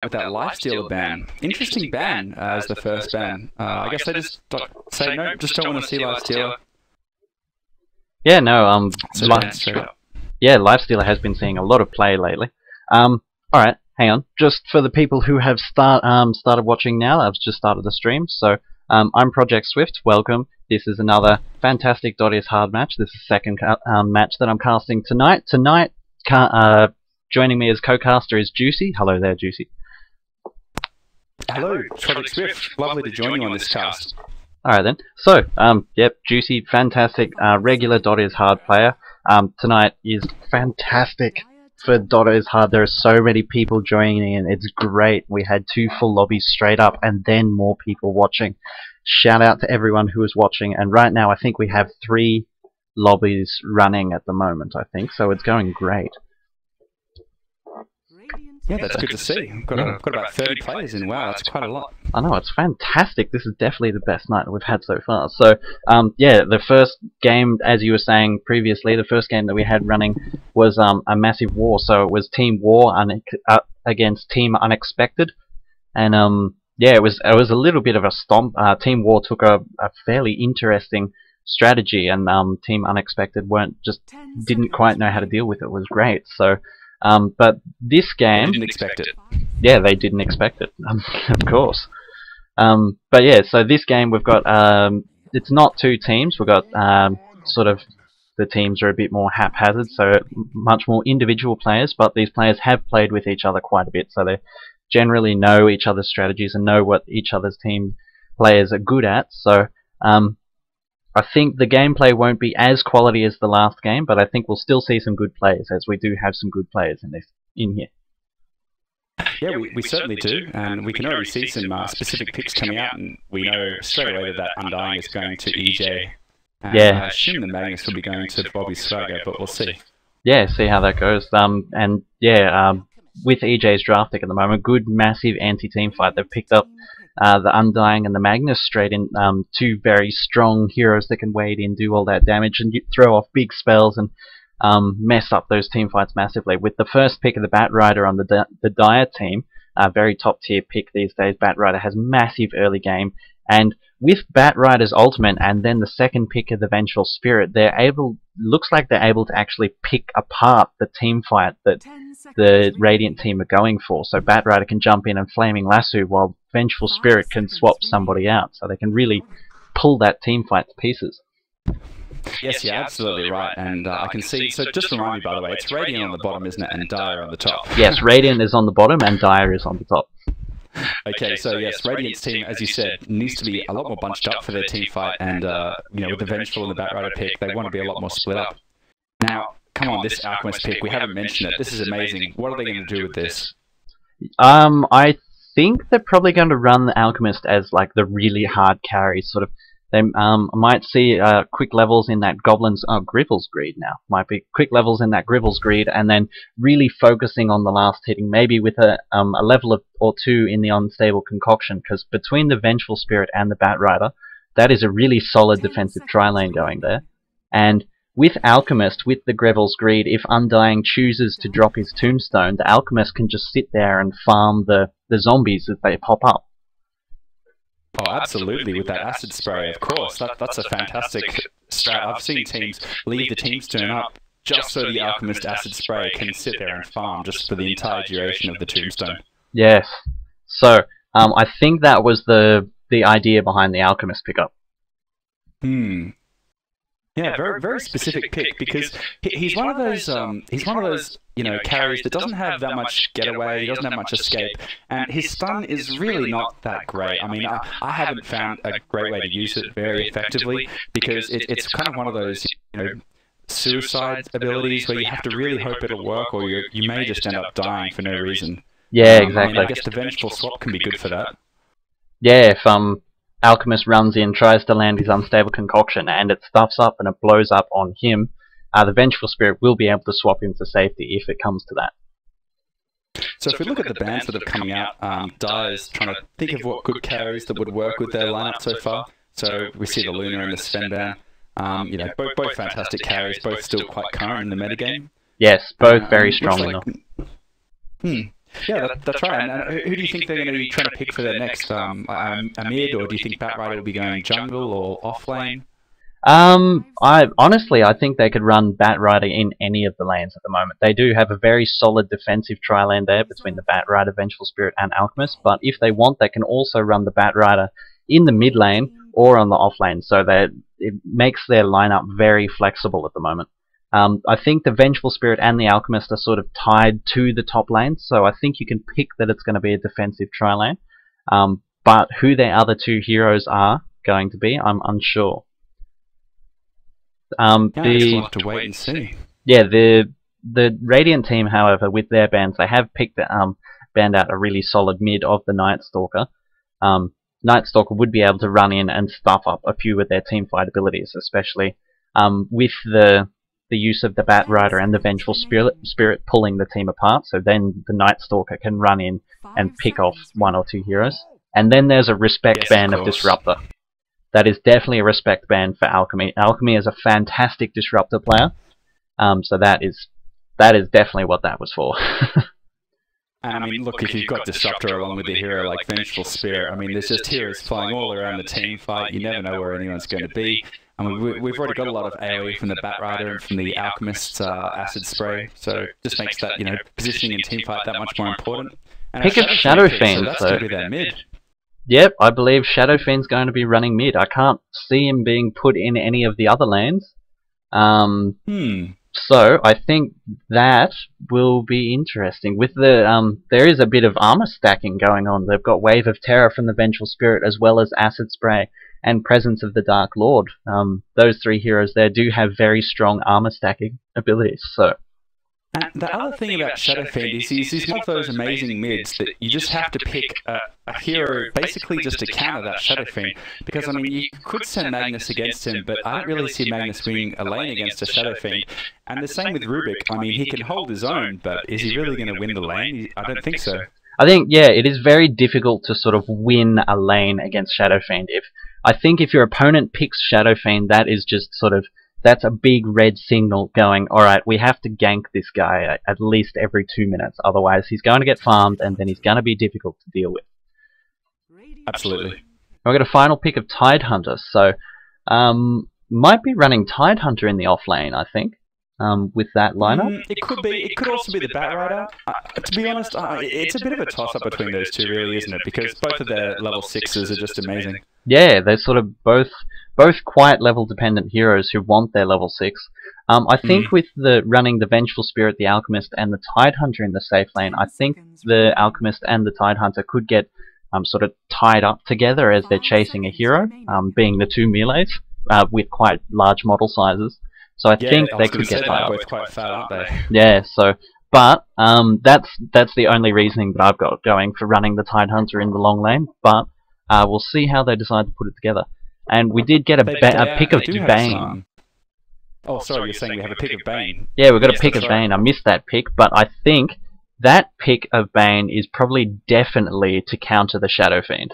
with that lifestealer ban. Interesting ban as the first ban. I guess they just say no, just don't want to see lifestealer. Yeah, no. So straight up. Yeah, lifestealer has been seeing a lot of play lately. All right, hang on. Just for the people who have started watching now, I've just started the stream. So I'm Project Swift. Welcome. This is another fantastic DotA hard match. This is the second match that I'm casting tonight. Tonight, joining me as co-caster is Juicy. Hello there, Juicy. Hello, Project Swift. Lovely to join you on this cast. Alright then. So, yep, Juicy, fantastic, regular DotA's hard player. Tonight is fantastic for DotA's hard. There are so many people joining in. It's great. We had 2 full lobbies straight up and then more people watching. Shout out to everyone who is watching. And right now I think we have 3 lobbies running at the moment, I think. So it's going great. Yeah, that's good to see. We've got about 30 players in. Wow, that's quite a lot. I know, it's fantastic. This is definitely the best night that we've had so far. So, yeah, the first game, as you were saying previously, the first game that we had running was a massive war. So it was Team War against Team Unexpected. And, yeah, it was a little bit of a stomp. Team War took a fairly interesting strategy, and Team Unexpected didn't quite know how to deal with it. It was great. So, but this game... They didn't expect it. Yeah, they didn't expect it, of course. But yeah, so this game we've got, it's not 2 teams, we've got sort of, the teams are a bit more haphazard, so much more individual players, but these players have played with each other quite a bit, so they generally know each other's strategies and know what each other's team players are good at, so I think the gameplay won't be as quality as the last game, but I think we'll still see some good players, as we do have some good players in here. Yeah, we certainly do, and we can already see some specific picks coming out, and we know straight away that Undying is going to EJ. Yeah. I assume the Magnus will be going to bYzKIt, but we'll see. Yeah, see how that goes. And yeah, with EJ's draft pick at the moment, good massive anti-team fight. They've picked up the Undying and the Magnus straight in, 2 very strong heroes that can wade in, do all that damage, and throw off big spells and mess up those team fights massively. With the first pick of the Batrider on the Dire team, a very top tier pick these days, Batrider has massive early game, and with Batrider's ultimate and then the second pick of the Vengeful Spirit, looks like they're able to actually pick apart the team fight that the Radiant team are going for. So Batrider can jump in and Flaming Lasso, while Vengeful Spirit can swap somebody out, so they can really pull that team fight to pieces. Yes, you're absolutely right, and I can see, so just remind me by the way, it's Radiant on the bottom, isn't it, and Dire on the top? Yes, Radiant is on the bottom and Dire is on the top. Okay, so yes, Radiant's team, as you said, needs to be a lot more bunched up for their team fight, and you know, with the Vengeful and the Batrider pick, they want to be a lot more split up. Now, come on, this Alchemist pick, we haven't mentioned it, this is amazing. What are they going to do with this? I think they're probably going to run the Alchemist as like the really hard carry, sort of. They might see quick levels in that Goblin's Grivel's Greed now. Might be quick levels in that Grivel's Greed, and then really focusing on the last hitting, maybe with a level or 2 in the Unstable Concoction, because between the Vengeful Spirit and the Batrider, that is a really solid defensive tri-lane going there. And with Alchemist, with the Grivel's Greed, if Undying chooses to drop his Tombstone, the Alchemist can just sit there and farm the zombies as they pop up. Oh, absolutely, with that acid spray, of course. That's a fantastic strat. I've seen teams leave the teams turn up just so the Alchemist acid spray can sit there and farm just for the entire duration of the Tombstone. Yes. So, I think that was the idea behind the Alchemist pickup. Yeah, very specific pick, because he's one of those you know, carries that doesn't have that much getaway, he doesn't have much escape, and his stun is really not that great. I mean, I haven't found a great way to use it very effectively, because it's kind of one of those, you know, suicide abilities where you have to really hope it'll work, or you may just end up dying for no reason. Yeah, exactly. I mean, I guess the Vengeful Swap can be good for that. Yeah, if Alchemist runs in, tries to land his Unstable Concoction, and it stuffs up and it blows up on him, the Vengeful Spirit will be able to swap him to safety if it comes to that. So if we look at the bans that have coming out, Dire's trying to think of what good carries that would work with their lineup so far. So we see the Luna and the Sven ban. You know, both fantastic carries, both still quite current in the metagame. Yes, both very strong. Yeah, Yeah, that's right. And who do you think they're going to be trying to pick for their next a mid, or do you think Batrider will be going jungle or off lane? I think they could run Batrider in any of the lanes at the moment. They do have a very solid defensive tri-lane there between the Batrider, Vengeful Spirit, and Alchemist. But if they want, they can also run the Batrider in the mid lane or on the off lane, so that it makes their lineup very flexible at the moment. I think the Vengeful Spirit and the Alchemist are sort of tied to the top lane, so I think you can pick that it's going to be a defensive tri-lane. But who their other two heroes are going to be, I'm unsure. We'll have to wait and see. Yeah, the Radiant team, however, with their bans, they have picked banned out a really solid mid of the Night Stalker. Night Stalker would be able to run in and stuff up a few of their team fight abilities, especially with the use of the Batrider and the Vengeful Spirit pulling the team apart. So then the Night Stalker can run in and pick off one or two heroes. And then there's a respect ban of Disruptor. That is definitely a respect ban for Alchemy. Alchemy is a fantastic Disruptor player, so that is definitely what that was for. And I mean, look, if you've got Disruptor along with a hero like Vengeful Spirit, I mean, there's just heroes flying all around the team fight. You never know where anyone's going to be. I mean, we've already got a lot of AoE from the Batrider and from the Alchemist's Acid Spray, so it just makes that, positioning in team fight that much more important. And Pick up Shadow Fiend, so that's going to be their mid. Yep, I believe Shadow Fiend's going to be running mid. I can't see him being put in any of the other lanes. So I think that will be interesting. With the there is a bit of armor stacking going on. They've got Wave of Terror from the Vengeful Spirit, as well as Acid Spray and Presence of the Dark Lord. Those three heroes there do have very strong armor stacking abilities. So. And the other thing about Shadow Fiend is he's one of those amazing mids that you just have to pick a hero basically just to counter that Shadow Fiend. Because, I mean, you could send Magnus against him, but I don't really see Magnus winning a lane against a Shadow Fiend. And the same with Rubik. I mean, he can hold his own, but is he really going to win the lane? I don't think so. I think, yeah, it is very difficult to sort of win a lane against Shadow Fiend. I think if your opponent picks Shadow Fiend, that is just sort of... That's a big red signal going, alright, we have to gank this guy at least every 2 minutes, otherwise he's going to get farmed and then he's going to be difficult to deal with. Absolutely. We've got a final pick of Tidehunter, so might be running Tidehunter in the off lane, I think, with that lineup. It could be. It could also be the Batrider. To be honest, it's a bit of a toss-up between those two, really, isn't it? Because both of their level 6s are just amazing. Yeah, they're sort of both quite level-dependent heroes who want their level 6. I think with running the Vengeful Spirit, the Alchemist, and the Tidehunter in the safe lane, I think the Alchemist and the Tidehunter could get sort of tied up together as they're chasing a hero, being the two melees, with quite large model sizes. So I think they could get tied up. Both quite fat, aren't they? Yeah, so... But that's the only reasoning that I've got going for running the Tidehunter in the long lane, but we'll see how they decide to put it together. And we did get a pick of Bane. Oh, sorry, you're saying we have a pick of Bane. Yeah, we've got a pick of Bane. I missed that pick, but I think that pick of Bane is probably definitely to counter the Shadow Fiend.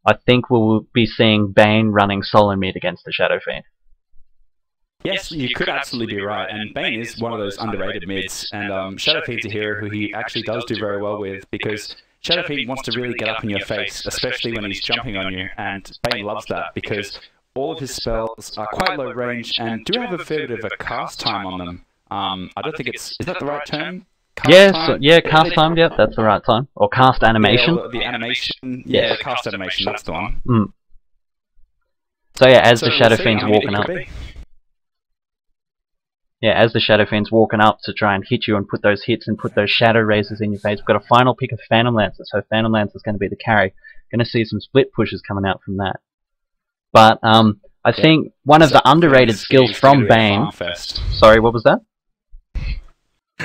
I think we'll be seeing Bane running solo mid against the Shadow Fiend. Yes, you could absolutely be right, and Bane is one of those underrated mids, and Shadow Fiend's a hero who he actually does do very well with, because Shadow Fiend wants to really get up in your face, especially when he's jumping on you, and Bane loves that, because all of his spells are quite low range, and do have a fair bit of a cast time on them. I don't think it's... Is that the right term? Cast time, yeah, that's the right time. Or cast animation. Yeah, the animation, yeah, cast animation, that's the one. So yeah, as the Shadow Fiend's walking up... Yeah, as the Shadow Fiend's walking up to try and hit you and put those hits and put those Shadow Razors in your face, we've got a final pick of Phantom Lancer, so Phantom Lancer's going to be the carry. Going to see some split pushes coming out from that. But I think one of the underrated skills from Bane... Sorry, what was that?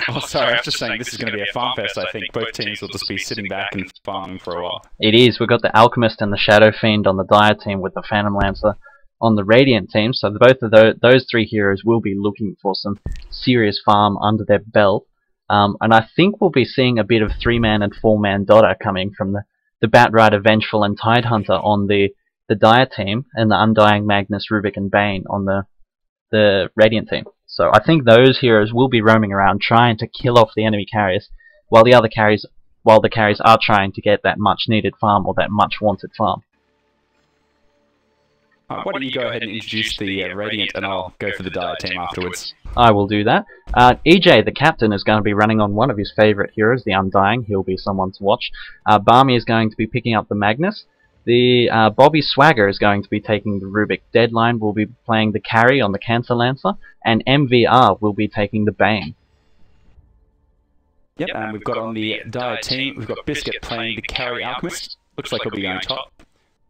Oh, sorry, I was just saying this is going to be a farm fest, I think. Both teams will just be sitting back and farming for a while. It is. We've got the Alchemist and the Shadow Fiend on the Dire team with the Phantom Lancer on the Radiant team, so both of those three heroes will be looking for some serious farm under their belt. And I think we'll be seeing a bit of 3-man and 4-man DotA coming from the Batrider, Vengeful, and Tidehunter on the Dire team, and the Undying, Magnus, Rubik, and Bane on the Radiant team. So I think those heroes will be roaming around trying to kill off the enemy carriers, while the other carries while the carries are trying to get that much needed farm or that much wanted farm. Why don't you go ahead and introduce the Radiant, and I'll go for the Dire team afterwards. I will do that. EJ, the captain, is going to be running on one of his favourite heroes, the Undying. He'll be someone to watch. Barmy is going to be picking up the Magnus. The Bobby Swagger is going to be taking the Rubik. Deadline will be playing the carry on the Cancer Lancer, and MVR will be taking the Bane. Yep, and we've got on the Dire team, we've got bYzKIt playing the carry Alchemist. Looks like he'll be going top.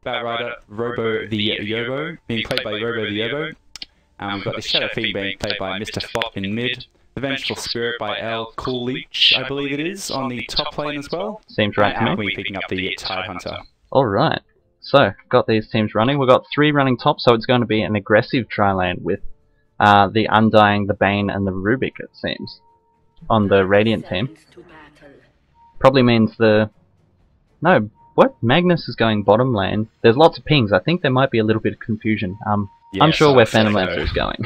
Batrider, Robo the Yobo, being played by Robo the Yobo. We've got the Shadow Fiend being played by Mr. Flop in mid. The Vengeful Spirit by L. Cool Leech, I believe it is, on the top lane as well. Seems right to me. Alchemy picking up the Tide Hunter. Alright, so got these teams running. We've got 3 running top, so it's going to be an aggressive tri-lane with the Undying, the Bane, and the Rubik, it seems, on the Radiant team. Probably means the... No, what? Magnus is going bottom lane. There's lots of pings. I think there might be a little bit of confusion. Yes, unsure where Phantom Lancer is going.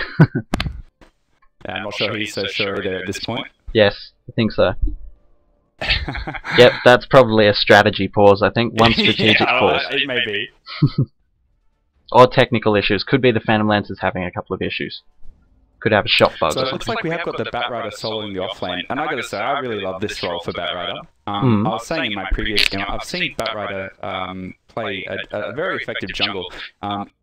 Yeah, I'm not sure he's so sure either at this point. Yes, I think so. Yep, that's probably a strategy pause. I think one strategic pause. It may be. Or technical issues. Could be the Phantom Lancer's having a couple of issues. Could have a shot bug. So it looks like we have got the Batrider soloing the offlane, and I gotta say, I really love this role for Batrider. I was saying in my previous game, I've seen Batrider play a very effective jungle.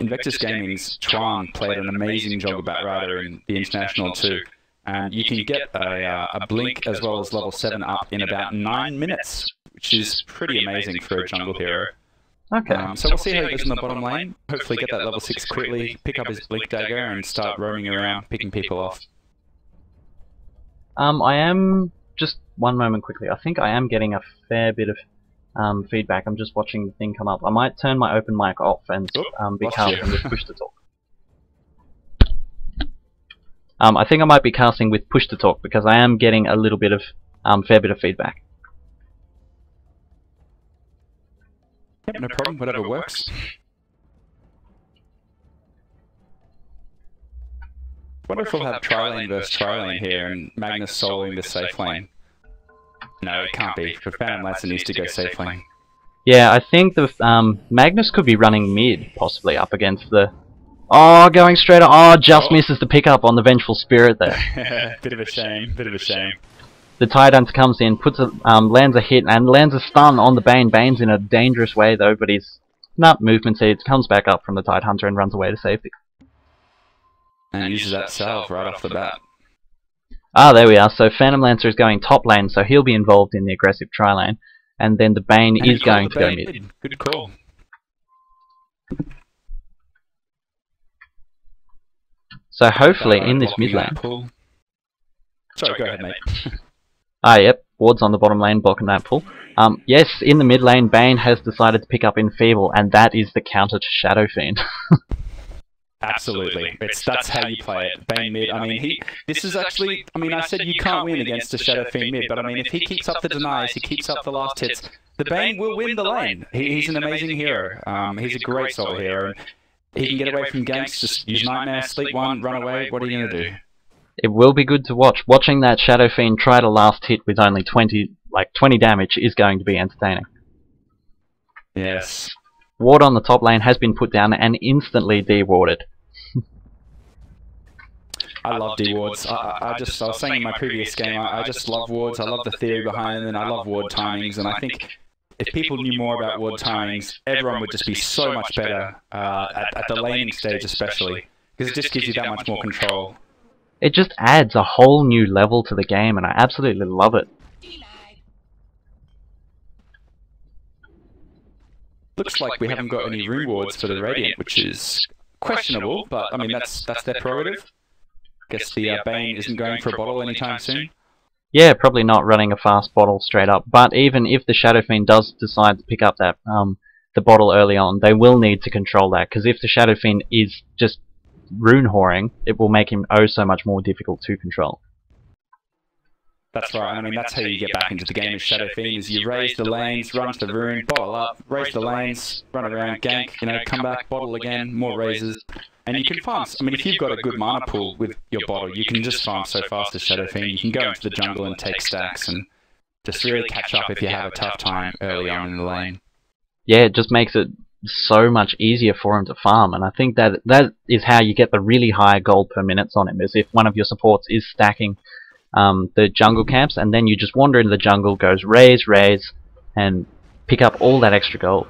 Invictus Gaming's Tron played an amazing jungle Batrider in the International too. And you can get a blink as well as level 7 up in about 9 minutes, which is pretty amazing for a jungle hero. Okay. So we'll see how he goes in the bottom lane. Hopefully get that level 6 quickly, pick up his blink dagger, and start roaming around, picking people off. I am... Just one moment quickly. I think I am getting a fair bit of feedback. I'm just watching the thing come up. I might turn my open mic off and be casting with push to talk. I think I might be casting with push to talk because I am getting a little bit of fair bit of feedback. Yep, no problem, whatever works. Wonder if we'll have tri-lane versus tri-lane here and Magnus soloing the safe lane. No, it can't be, because Phantom Lancer needs to go safe lane. Yeah, I think the Magnus could be running mid, possibly, up against the... Oh, going straight up. Oh, just misses the pickup on the Vengeful Spirit there. Bit of a shame, bit of a shame. The Tide Hunter comes in, puts a, lands a hit, and lands a stun on the Bane. Bane's in a dangerous way, though, but he's not movement seeds, comes back up from the Tide Hunter and runs away to safety. And uses that salve right off the bat. Ah, there we are. So Phantom Lancer is going top lane, so he'll be involved in the aggressive tri-lane. And then the Bane is going to go mid. Good call. So hopefully in this mid lane... Sorry, go ahead, mate. Ah, yep. Ward's on the bottom lane blocking that pull. Yes, in the mid lane, Bane has decided to pick up Enfeeble, and that is the counter to Shadow Fiend. Absolutely. That's how you play it. Bane mid, I mean, this is actually, I mean, I said you can't win against a Shadow Fiend mid, but I mean, if he keeps up the denies, he keeps up the last hits, the Bane will win the lane. He's an amazing hero. He's a great solo hero. He can get away from ganks, just use Nightmare, sleep one, run away, what are you going to do? It will be good to watch. Watching that Shadow Fiend try to last hit with only 20 damage is going to be entertaining. Yes. Ward on the top lane has been put down and instantly de-warded. I love D-wards. I was saying in my previous game, I just love wards. I love the theory behind them, and I love ward timings. And I think if people knew more about ward timings, everyone would just be so much better at the laning stage, especially because it just gives you that much more control. It just adds a whole new level to the game, and I absolutely love it. Looks like we haven't got any rune wards for the Radiant, which is questionable, but I mean that's their prerogative. Guess the Bane isn't going for a bottle anytime soon. Yeah, probably not running a fast bottle straight up, but even if the Shadow Fiend does decide to pick up that the bottle early on, they will need to control that, because if the Shadow Fiend is just rune whoring, it will make him oh so much more difficult to control. That's right, I mean that's how you get back into the game as Shadow Fiend, is you raise the lanes, run to the rune, bottle up, raise the lanes, run around, gank, come back, bottle again, more raises. And you can farm, I mean if you've got a good mana pool with your bottle, you can just farm so fast as Shadow Fiend, you can go into the jungle and take stacks and just really catch up if you have a tough time early on in the lane. Yeah, it just makes it so much easier for him to farm, and I think that is how you get the really high gold per minutes on him, is if one of your supports is stacking the jungle camps, and then you just wander into the jungle, goes raise, and pick up all that extra gold.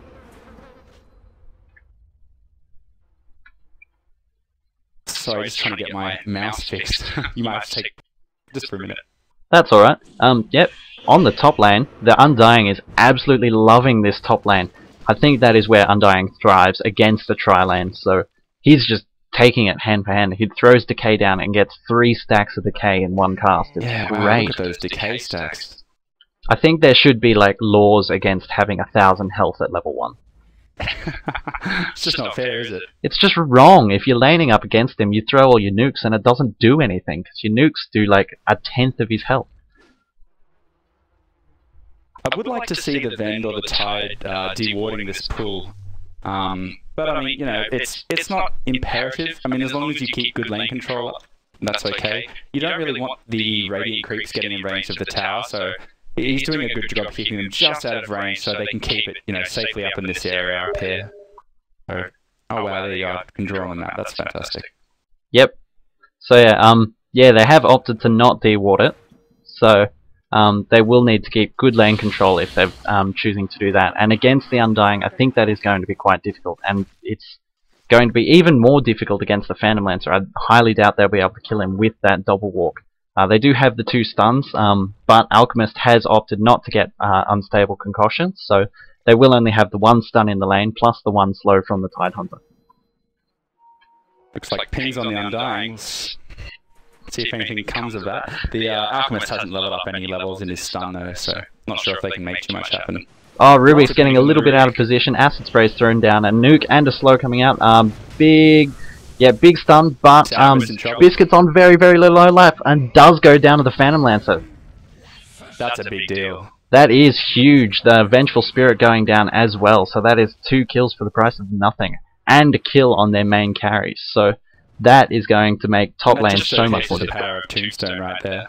Sorry, just trying to get my mouse fixed. You might have to take just for a minute. That's alright. Yep. On the top lane, the Undying is absolutely loving this top lane. I think that is where Undying thrives against the tri-lane, so he's just taking it hand for hand. He throws Decay down and gets 3 stacks of Decay in one cast. It's great. Wow, look at those Decay stacks. I think there should be like laws against having 1,000 health at level 1. It's just not fair, is it? It's just wrong. If you're laning up against him, you throw all your nukes and it doesn't do anything, because your nukes do like 1/10 of his health. I would like to see the Vend or the Tide dewarding this pool. But I mean, you know, it's not imperative. I mean, as long as you keep good lane control up, that's okay. You don't really want the Radiant creeps getting in range of the tower, so he's doing a good job keeping them just out of range so they can keep it, you know, safely up in this area up here. Oh wow, there you go. I can draw on the map. That's fantastic. Yep. So yeah, they have opted to not deward it. So they will need to keep good lane control if they're choosing to do that. And against the Undying, I think that is going to be quite difficult. And it's going to be even more difficult against the Phantom Lancer. I highly doubt they'll be able to kill him with that double walk. They do have the 2 stuns, but Alchemist has opted not to get unstable concussions, so they will only have the 1 stun in the lane, plus the 1 slow from the Tidehunter. Looks like pings on the Undying. See if anything comes of that. The Alchemist hasn't leveled up any levels in his stun though, so not sure if they can make too much happen. Oh, Rubik's getting a little bit out of position. Acid Spray's thrown down, a nuke and a slow coming out. Big stun, but bYzKIt's on very, very low life and does go down to the Phantom Lancer. That's a big deal. That is huge. The Vengeful Spirit going down as well, so that is 2 kills for the price of nothing. And a kill on their main carries, so that is going to make top lane so much more difficult. The power of Tombstone right there.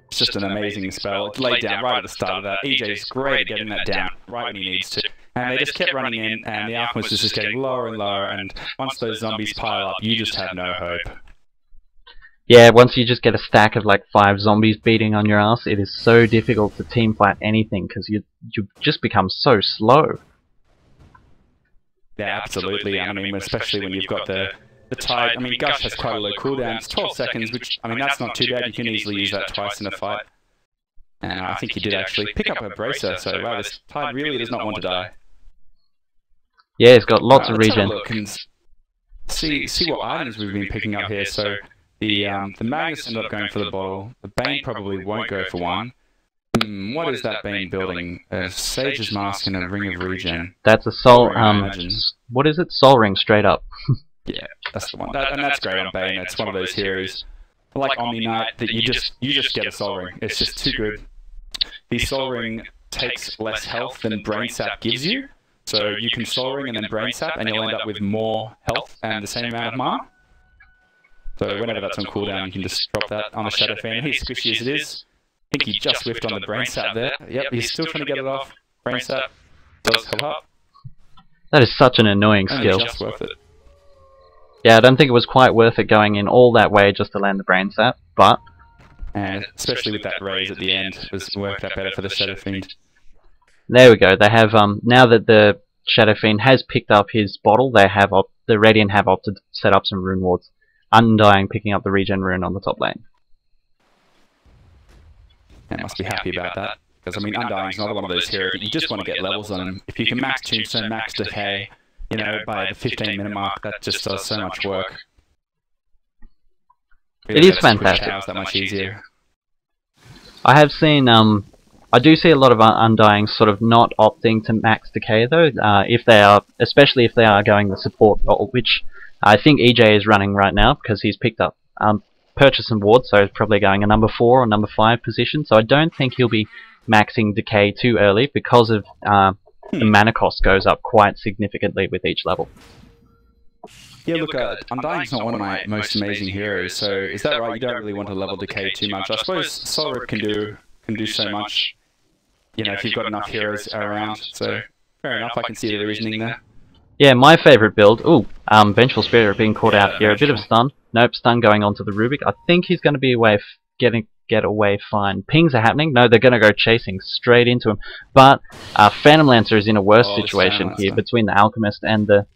It's just an amazing spell. It's laid down right at the start of that. EJ's great at getting that down right when he needs to. And they just kept running in, and the Alchemist is just getting lower and lower, and once those zombies pile up, you just have no hope. Yeah, once you just get a stack of like 5 zombies beating on your ass, it is so difficult to teamfight anything, because you just become so slow. Yeah, absolutely. I mean, especially when you've got the Tide. I mean, Gush has quite a low cooldown. It's 12 seconds, which, I mean, that's not too bad. You can easily use that twice in a fight. And I think he did actually pick up a bracer, so wow, this Tide really does not want to die. Yeah, it's got lots of regen. Let's have a look and see what items we've been picking up here. So the Magus ended up going for the bottle. The Bane probably won't go for one. What is that Bane building? A Sage's Mask and a Ring of Regen. That's a Soul. What is it? Soul Ring, straight up. Yeah, that's the one. And that's great on Bane. It's one of those heroes like Omni Knight that you just get a Soul Ring. It's just too good. The Soul Ring takes less health than Brain Sap gives you. So you can Soul Ring and then Brain Sap, and you'll end up with more health and the same amount of mana. So whenever that's on cooldown, you can just drop that on the Shadow Fan. He's squishy as it is. I think he just whiffed on the Brain Sap there. Yep, he's still trying to get it off. Brain Sap does help up. That is such an annoying skill. Just worth it. Yeah, I don't think it was quite worth it going in all that way just to land the Brain Sap, but... And especially with that raise at the end, it was worked out better for the Shadow Fiend. There we go. They have now that the Shadow Fiend has picked up his bottle, they have the Radiant have opted to set up some rune wards. Undying picking up the regen rune on the top lane. Yeah, must be happy about that, because I mean Undying's another one of those heroes that you just want to get levels on him. If you can max Tombstone, max Decay, you know, by the 15-minute mark, that just does so much work. It is fantastic. That much easier. I have seen I do see a lot of Undying sort of not opting to max Decay though, if they are, especially if they are going the support role, which I think EJ is running right now because he's picked up Purchase and Ward, so he's probably going a number 4 or number 5 position. So I don't think he'll be maxing Decay too early because of the mana cost goes up quite significantly with each level. Yeah, look, Undying's not one of my most amazing heroes, so is that right? You don't really want to level Decay too much. I suppose Soul Rip can do can do so much. You know, if you've got enough heroes around. So fair enough, I can see the reasoning there. Yeah, my favourite build. Ooh, Vengeful Spirit being caught out here. A bit of stun. Nope, stun going on to the Rubik. I think he's going to be away, get away fine. Pings are happening. No, they're going to go chasing straight into him. But Phantom Lancer is in a worse situation here between the Alchemist and the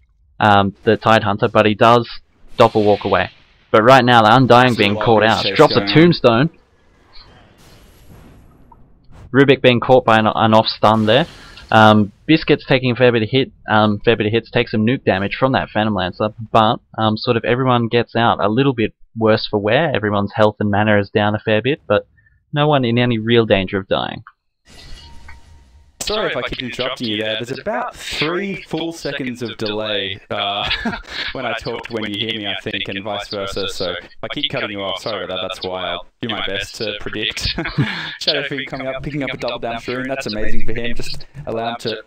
Tidehunter, but he does doppel walk away. But right now, the Undying being caught out. Drops a Tombstone. Rubik being caught by an off stun there. bYzKIt's taking a fair bit of hits, takes some nuke damage from that Phantom Lancer, but sort of everyone gets out a little bit worse for wear. Everyone's health and mana is down a fair bit, but no one in any real danger of dying. Sorry if I keep interrupting you there. There's about 3 full seconds of delay when I talk when you hear me, I think, and vice versa. So if I keep cutting you off, sorry about that. That's why I'll do my best to predict. Shadowfiend coming up, picking up a double down through, and that's amazing for him. Just allow him to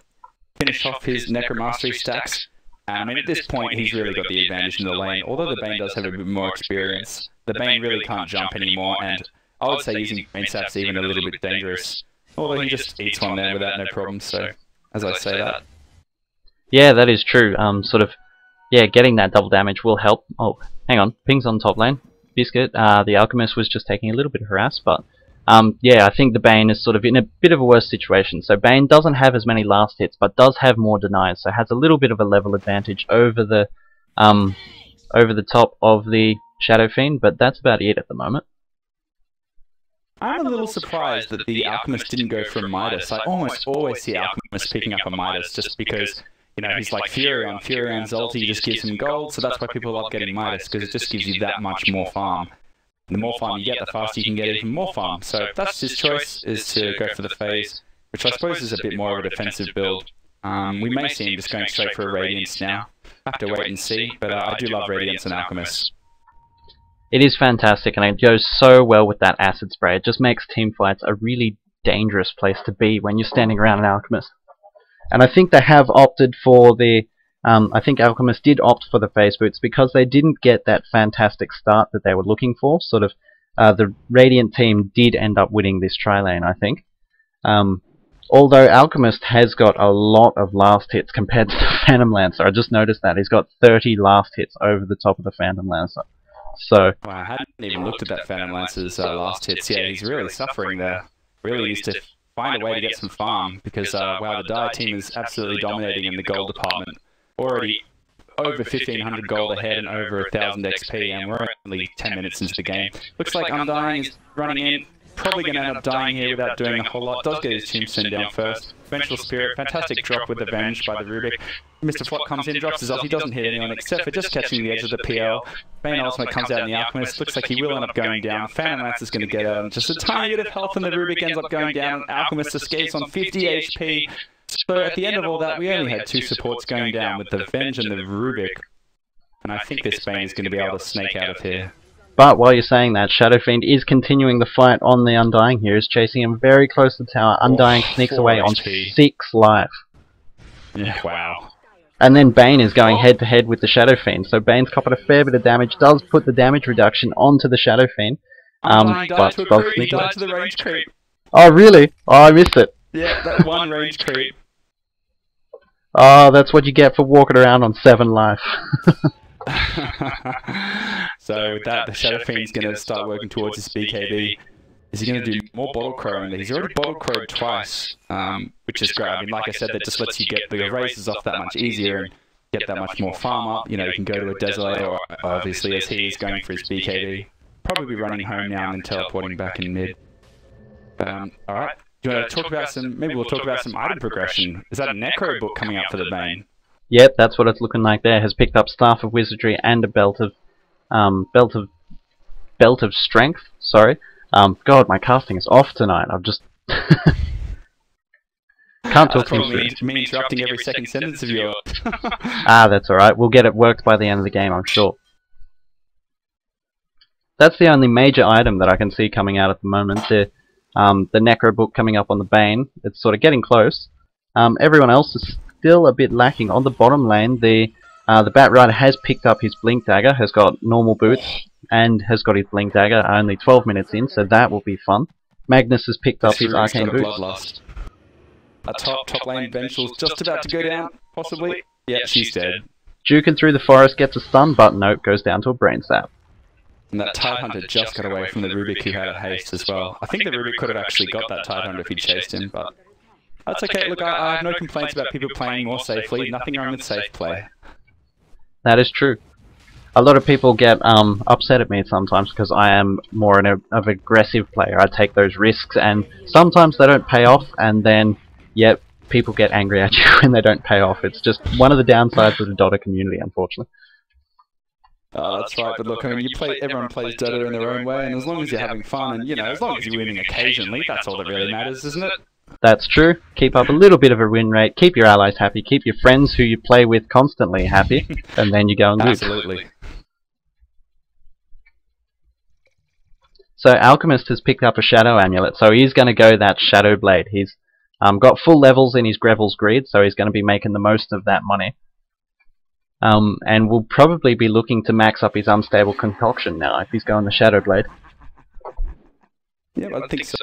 finish off his Necromastery stacks. I mean, at this point, he's really got the advantage in the lane. Although the Bane does have a bit more experience, the Bane really can't jump anymore, and I would say using Bane Sap's even a little bit dangerous. Although he just eats one there without no problem, so as I say that. Yeah, that is true. Sort of, yeah, getting that double damage will help. Oh, hang on, ping's on top lane. bYzKIt, the Alchemist was just taking a little bit of harass, but yeah, I think the Bane is sort of in a bit of a worse situation. So Bane doesn't have as many last hits, but does have more denies, so has a little bit of a level advantage over the top of the Shadow Fiend, but that's about it at the moment. I'm a little surprised that the Alchemist didn't go for a Midas. I almost always see Alchemist picking up a Midas just because, you know, he's like Furion. Furion's ulti just gives him gold, so that's why people love getting Midas, because it just gives you that much more farm. And the more farm you get, the faster you can get even more farm. So that's his choice, is to go for the phase, which I suppose is a bit more of a defensive build. We may see him just going straight for a Radiance now. I have to wait and see, but I do love Radiance and Alchemist. It is fantastic, and it goes so well with that acid spray. It just makes teamfights a really dangerous place to be when you're standing around an Alchemist. And I think they have opted for the... I think Alchemist did opt for the phase boots because they didn't get that fantastic start that they were looking for. Sort of, the Radiant team did end up winning this tri-lane, I think. Although Alchemist has got a lot of last hits compared to the Phantom Lancer. I just noticed that. He's got 30 last hits over the top of the Phantom Lancer. So, wow, I hadn't even looked at that Phantom Lancer's last hits. Yeah, he's really suffering there. Really needs to find a way to get some farm, because wow, the DotA team is absolutely dominating in the gold department. Already over 1,500 gold ahead and over 1,000 XP, and we're only 10 minutes into the game. Looks like Undying is running in. Probably going to end up dying here without doing a whole lot. Does get his tombstone down first. Vengeful Spirit, fantastic drop with the Venge by the Rubik. Mr. Flop comes in, drops his ult. He doesn't hit anyone except for just catching the edge of the PL. Bane ultimate comes out in the Alchemist. Looks like he will end up going down. Phantom Lance is going to get out. Just a tiny bit of health, and the Rubik ends up going down. Alchemist escapes on 50 HP. So at the end of all that, we only had 2 supports going down with the Venge and the Rubik. And I think this Bane is going to be able to snake out of here. But while you're saying that, Shadow Fiend is continuing the fight on the Undying here. He's chasing him very close to the tower. Undying sneaks away on 6 life. Yeah, wow. And then Bane is going head to head with the Shadow Fiend. So Bane's copped a fair bit of damage, does put the damage reduction onto the Shadow Fiend. Died to the range creep. Oh really? Oh, I missed it. Yeah, that one range creep. Oh, that's what you get for walking around on 7 life. So with that, the Shadow Fiend's going to start working towards his BKB. Is he going to do more bottle crowing? He's already bottle crowed twice, which is great. I mean, like I said, that just lets you get the erasers off that much easier and get that much more farm up. You know, you can go to a Desolator, or obviously as he is going for his BKB. Probably running home now and then teleporting back in mid. Alright, do you want to talk about some, maybe we'll talk about some item progression. Is that a Necro book coming up for the Bane? Yep, that's what it's looking like there. Has picked up Staff of Wizardry and a Belt of Strength. Sorry. God, my casting is off tonight. I've just can't talk to me interrupting every second sentence of yours. Ah, that's all right. We'll get it worked by the end of the game, I'm sure. That's the only major item that I can see coming out at the moment. The Necro book coming up on the Bane. It's sort of getting close. Everyone else is still a bit lacking. On the bottom lane, the Bat Rider has picked up his Blink Dagger, has got normal boots, and has got his Blink Dagger only 12 minutes in, so that will be fun. Magnus has picked up his arcane boots. Bloodlust. A top lane Ventral's just about to go down, possibly. Yep, she's dead. Jukin through the forest gets a stun, but nope, goes down to a brain sap. And that Tidehunter just got away from the Rubik who had a haste as well. I think the Rubik could have actually got that Tidehunter if he chased him, but that's okay. Look, I have no complaints about people playing more safely. Nothing wrong with safe play. That is true. A lot of people get upset at me sometimes because I am more of an aggressive player. I take those risks, and sometimes they don't pay off, and then, yep, people get angry at you when they don't pay off. It's just one of the downsides of the DotA community, unfortunately. Oh, that's right, but look, I mean, everyone plays DotA in their own way, and as long as you're having fun, and, you know, as long as you're winning occasionally, that's all that really matters, isn't it? That's true. Keep up a little bit of a win rate, keep your allies happy, keep your friends who you play with constantly happy, and then you go and lose. Absolutely. So Alchemist has picked up a Shadow Amulet, so he's going to go that Shadow Blade. He's got full levels in his Grevil's Greed, so he's going to be making the most of that money. And will probably be looking to max up his Unstable Concoction now if he's going the Shadow Blade. Yeah, I think so.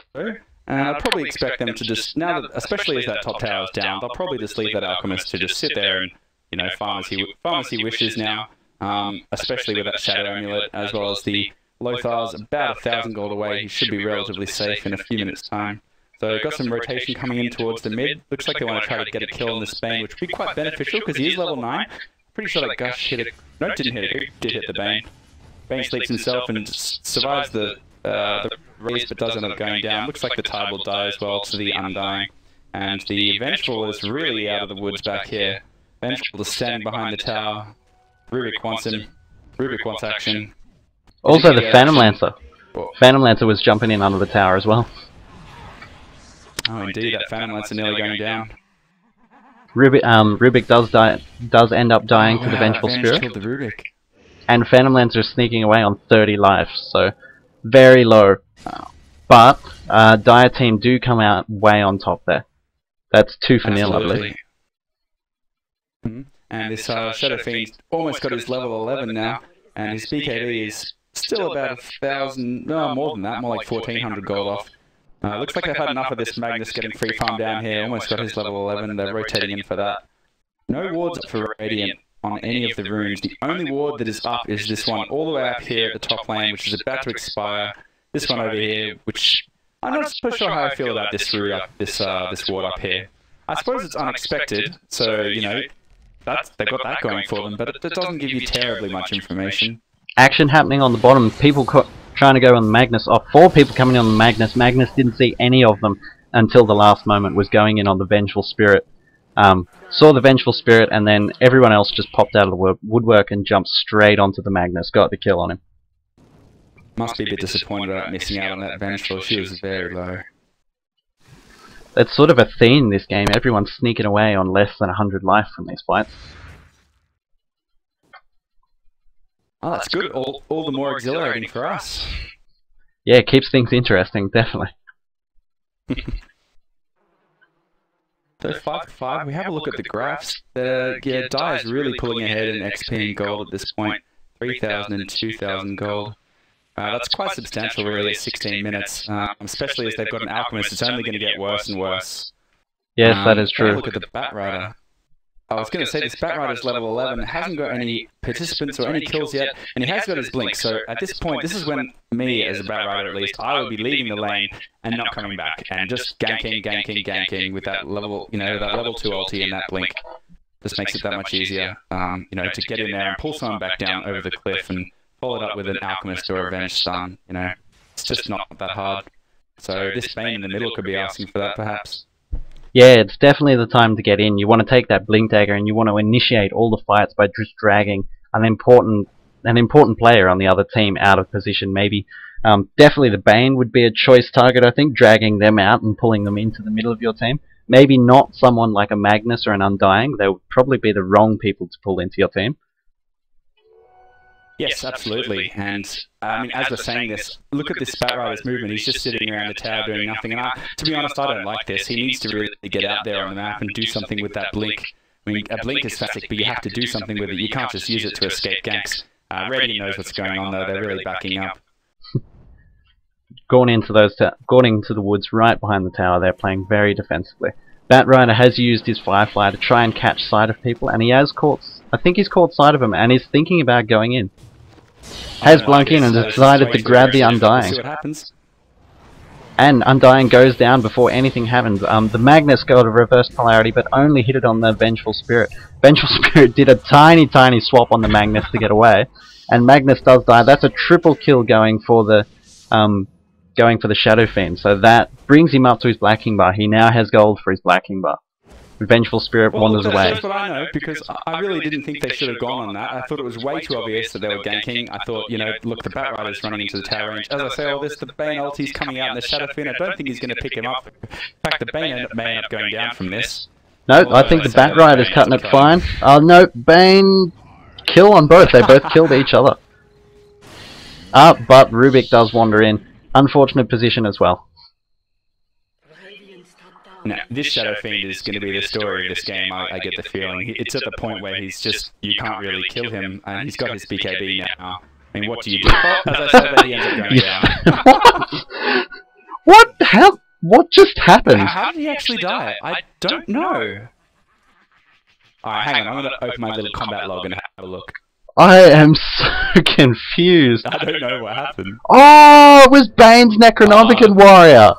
And I'd probably expect them to just, now that, especially as that top tower is down, they'll probably just leave that Alchemist to just sit there and, you know, farm as he wishes now, especially with that Shadow Amulet, as well as the Lothar's about 1,000 gold away. He should be relatively safe in a few minutes' time. So we've got some rotation coming in towards the mid. Looks like they want to try to get a kill in this Bane, which would be quite beneficial because he is level 9. Pretty sure that Gush hit it. No, didn't hit it. He did hit the Bane. Bane sleeps himself and survives the raise, but does end up going down. Looks like the Tide will die as well to the Undying. And the Vengeful is really out of the woods back here. Vengeful is standing behind the tower. Rubik wants him. Rubik wants action. Also the Phantom Lancer. Phantom Lancer was jumping in under the tower as well. Oh indeed, that Phantom Lancer nearly going down. Rubik does end up dying to the Vengeful Spirit. Killed the Rubik. And Phantom Lancer is sneaking away on 30 life, so very low. But Dire team do come out way on top there. That's 2 for nil, I believe. And this Shadow Fiend almost got his level 11 now, and his BKB is still about 1,000, no, more than that, more like 1,400 gold off. Looks like they've had enough of this Magnus getting free farm down here, almost got his level 11, they're rotating in for that. No wards up for Radiant on any of the runes. The only ward that is up is this one, all the way up here at the top lane, which is about to expire. This one over here, which I'm not so sure how I feel about this route up, this ward up here. I suppose it's unexpected, so, you know, they've got that going for them, but it doesn't give you terribly much information. Action happening on the bottom, people trying to go on the Magnus. 4 people coming on the Magnus. Magnus didn't see any of them until the last moment, was going in on the Vengeful Spirit. Saw the Vengeful Spirit, and then everyone else just popped out of the woodwork and jumped straight onto the Magnus, got the kill on him. Must be a bit disappointed about missing out on that Vengeful, she was very low. That's sort of a theme in this game, everyone's sneaking away on less than 100 life from these fights. Oh, that's good. All the more exhilarating for us. Yeah, it keeps things interesting, definitely. So 5-5, we have a look at the graphs. Yeah, Dai is really pulling ahead in XP and gold at this point. 3,000 and 2,000 gold. That's quite substantial really at 16 minutes, especially as they've got an Alchemist. It's only going to get worse and worse. Yes, that is true. Look at the Batrider. I was going to say, this Batrider's level 11, hasn't got any participants or any kills yet, and he has got his blink, so at this point, this is when me, as a Batrider at least, I would be leaving the lane and not coming back, and just ganking with that level, you know, that level 2 ulti and that blink. Just makes it that much easier, you know, to get in there and pull someone back down over the cliff and follow it up with an Alchemist or a Revenge Stun, you know. It's just not that hard. So this Bane in the middle could be asking for that, perhaps. Yeah, it's definitely the time to get in. You want to take that Blink Dagger and you want to initiate all the fights by just dragging an important player on the other team out of position. Maybe, definitely the Bane would be a choice target, I think, dragging them out and pulling them into the middle of your team. Maybe not someone like a Magnus or an Undying. They would probably be the wrong people to pull into your team. Yes, absolutely. And I mean, as we're saying this, look at this Batrider's movement. He's just sitting around the tower doing nothing. And to be honest, I don't like this. He needs to really get out there on the map and do something with that blink. I mean, a blink is static, but you have to do something with it. You can't just use it to escape ganks. Radiant knows what's going on, though. They're really backing up. gone into the woods right behind the tower. They're playing very defensively. Batrider has used his Firefly to try and catch sight of people, and he has caught. I think he's caught sight of him, and he's thinking about going in. Has blunk in and decided to grab the Undying. See what happens. And Undying goes down before anything happens. The Magnus got a reverse polarity, but only hit it on the Vengeful Spirit. Vengeful Spirit did a tiny swap on the Magnus to get away, and Magnus does die. That's a triple kill going for the Shadow Fiend. So that brings him up to his Black King bar. He now has gold for his Black King bar. Vengeful Spirit wanders away. That's what I know, because I really didn't think they should have gone on that. I thought it was way too obvious that they were ganking. I thought, look, the Batrider's running into the tower range. As I say all this, the Bane ulti's coming out, and the Shadow Fiend, I don't think he's going to pick him up. In fact, the Bane may end up going down from this. No, I think the Batrider's cutting it fine. Oh no, Bane kill on both. They both killed each other. But Rubik does wander in. Unfortunate position as well. No, this Shadow Fiend is going to be the story of this game, I get the feeling. It's at the point where he's just, you can't really kill him, and he's got his BKB now. I mean, what do you do? As I said, he ends up going down. What? What just happened? How did he actually die? I don't know. Alright, hang on, I'm going to open my little combat log and have a look. I am so confused. I don't know what happened. Oh, it was Bane's Necronomicon Warrior!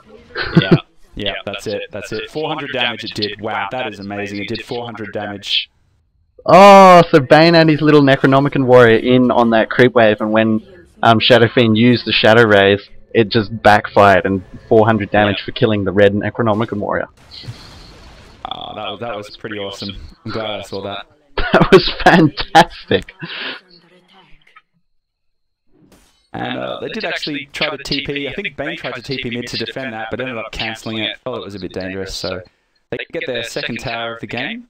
Yeah. Yeah, that's it. 400 damage it did. Wow, that is amazing. It did 400 damage. Oh, so Bane and his little Necronomicon Warrior in on that creep wave, and when Shadow Fiend used the Shadow Rays, it just backfired and 400 damage for killing the red Necronomicon Warrior. Oh, that was pretty awesome. I'm glad I saw that. That was fantastic. And they did actually try to TP. I think Bane tried to TP mid to defend that, but ended up cancelling it. Felt it was a bit dangerous, so they get their second tower of the game.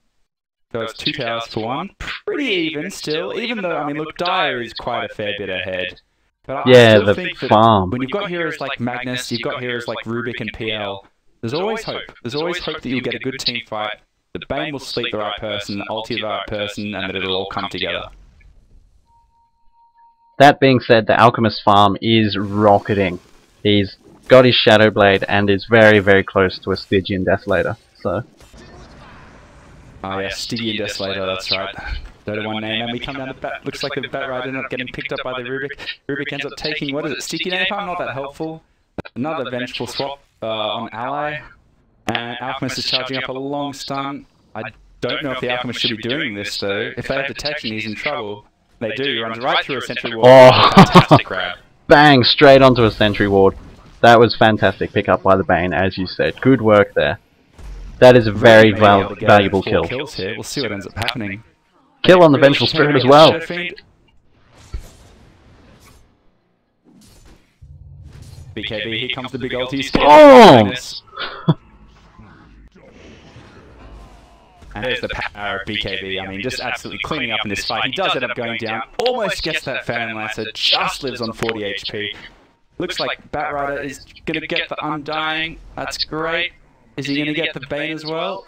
So it's 2 towers for 1. Pretty even still, even though, I mean, look, Dire is quite a fair bit ahead. But I still think that when you've got heroes like Magnus, you've got heroes like Rubik and PL, there's always hope. There's always hope that you'll get a good team fight, that Bane will sleep the right person, the ulti the right person, and that it'll all come together. That being said, the Alchemist farm is rocketing. He's got his Shadow Blade and is very, very close to a Stygian Desolator. So. Oh yeah, Stygian Desolator, that's right. DotA 1 name, and we come down to Bat. Looks like the Batrider not getting picked up by the Rubik. Rubik ends up taking, what is it, Sticky Napalm? Not that helpful. Another Vengeful swap on Ally. And Alchemist is charging up a long stun. I don't know if the Alchemist should be doing this though. If they have detection, he's in trouble. They do. He runs right through a sentry ward. Oh, fantastic grab. Bang! Straight onto a sentry ward. That was fantastic pick up by the Bane, as you said. Good work there. That is a very valuable kill. Kills here. We'll see what ends up happening. Kill on the Vengeful Spirit as well. BKB, here comes the big ulti. Oh! And there's the power of BKB. I mean, just absolutely cleaning up in this fight. He does end up going down. Almost gets that Fan Lancer. Just lives on 40 HP. Looks like Batrider is going to get the Undying. That's great. Is he going to get the Bane as well?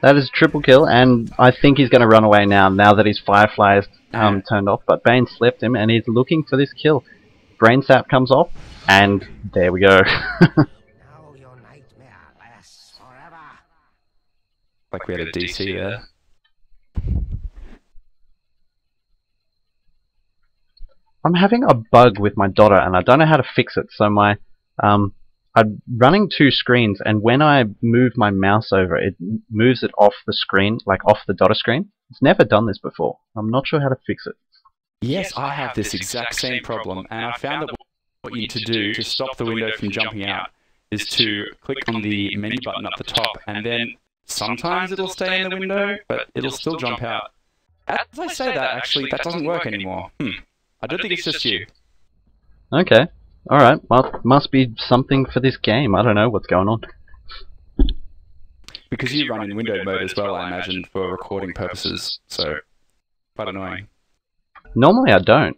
That is a triple kill, and I think he's going to run away now that his Firefly is turned off. But Bane slept him, and he's looking for this kill. Brain Sap comes off, and there we go. Like we had a DC there. I'm having a bug with my DotA, and I don't know how to fix it. So I'm running 2 screens, and when I move my mouse over, it moves it off the screen, like off the DotA screen. It's never done this before. I'm not sure how to fix it. Yes, I have this exact same problem, and I found that what you need to do to stop the window from jumping out is to click on the menu button up the top, and then sometimes it'll stay in the window, but it'll still jump out. As I say that, actually, that doesn't work anymore. I don't think it's just you. Okay. Alright. Well, must be something for this game. I don't know what's going on. Because you run in window mode as well, I imagine, for recording purposes, so quite annoying. Normally I don't.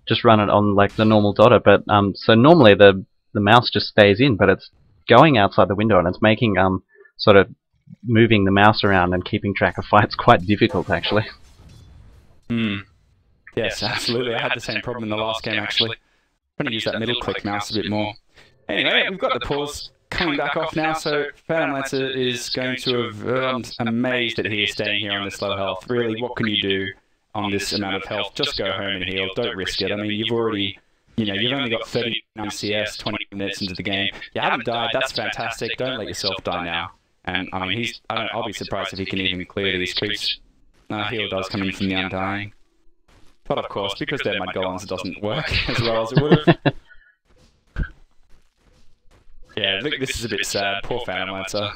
Just run it on like the normal DotA, but so normally the mouse just stays in, but it's going outside the window and it's making sort of moving the mouse around and keeping track of fights quite difficult actually. Yes, absolutely. I had the same problem in the last game, actually. I'm trying to use that middle click mouse a bit more. Anyway, we've got the pause coming back off now, so Lancer is going to have... I'm amazed that he is staying here on this low health. Really, what can you do on this amount of health? Just go home and heal. Don't risk it. I mean, you've already... you've only got 39 CS, 20 minutes into the game. You haven't died, that's fantastic. Don't let yourself die now. And, I mean, I'll be surprised if he can even clear these creeps. Heal does come in from the Undying. But, of course, because they're Mud Golems, it doesn't work as well as it would have. Yeah, look, this is a bit sad. Poor Lancer.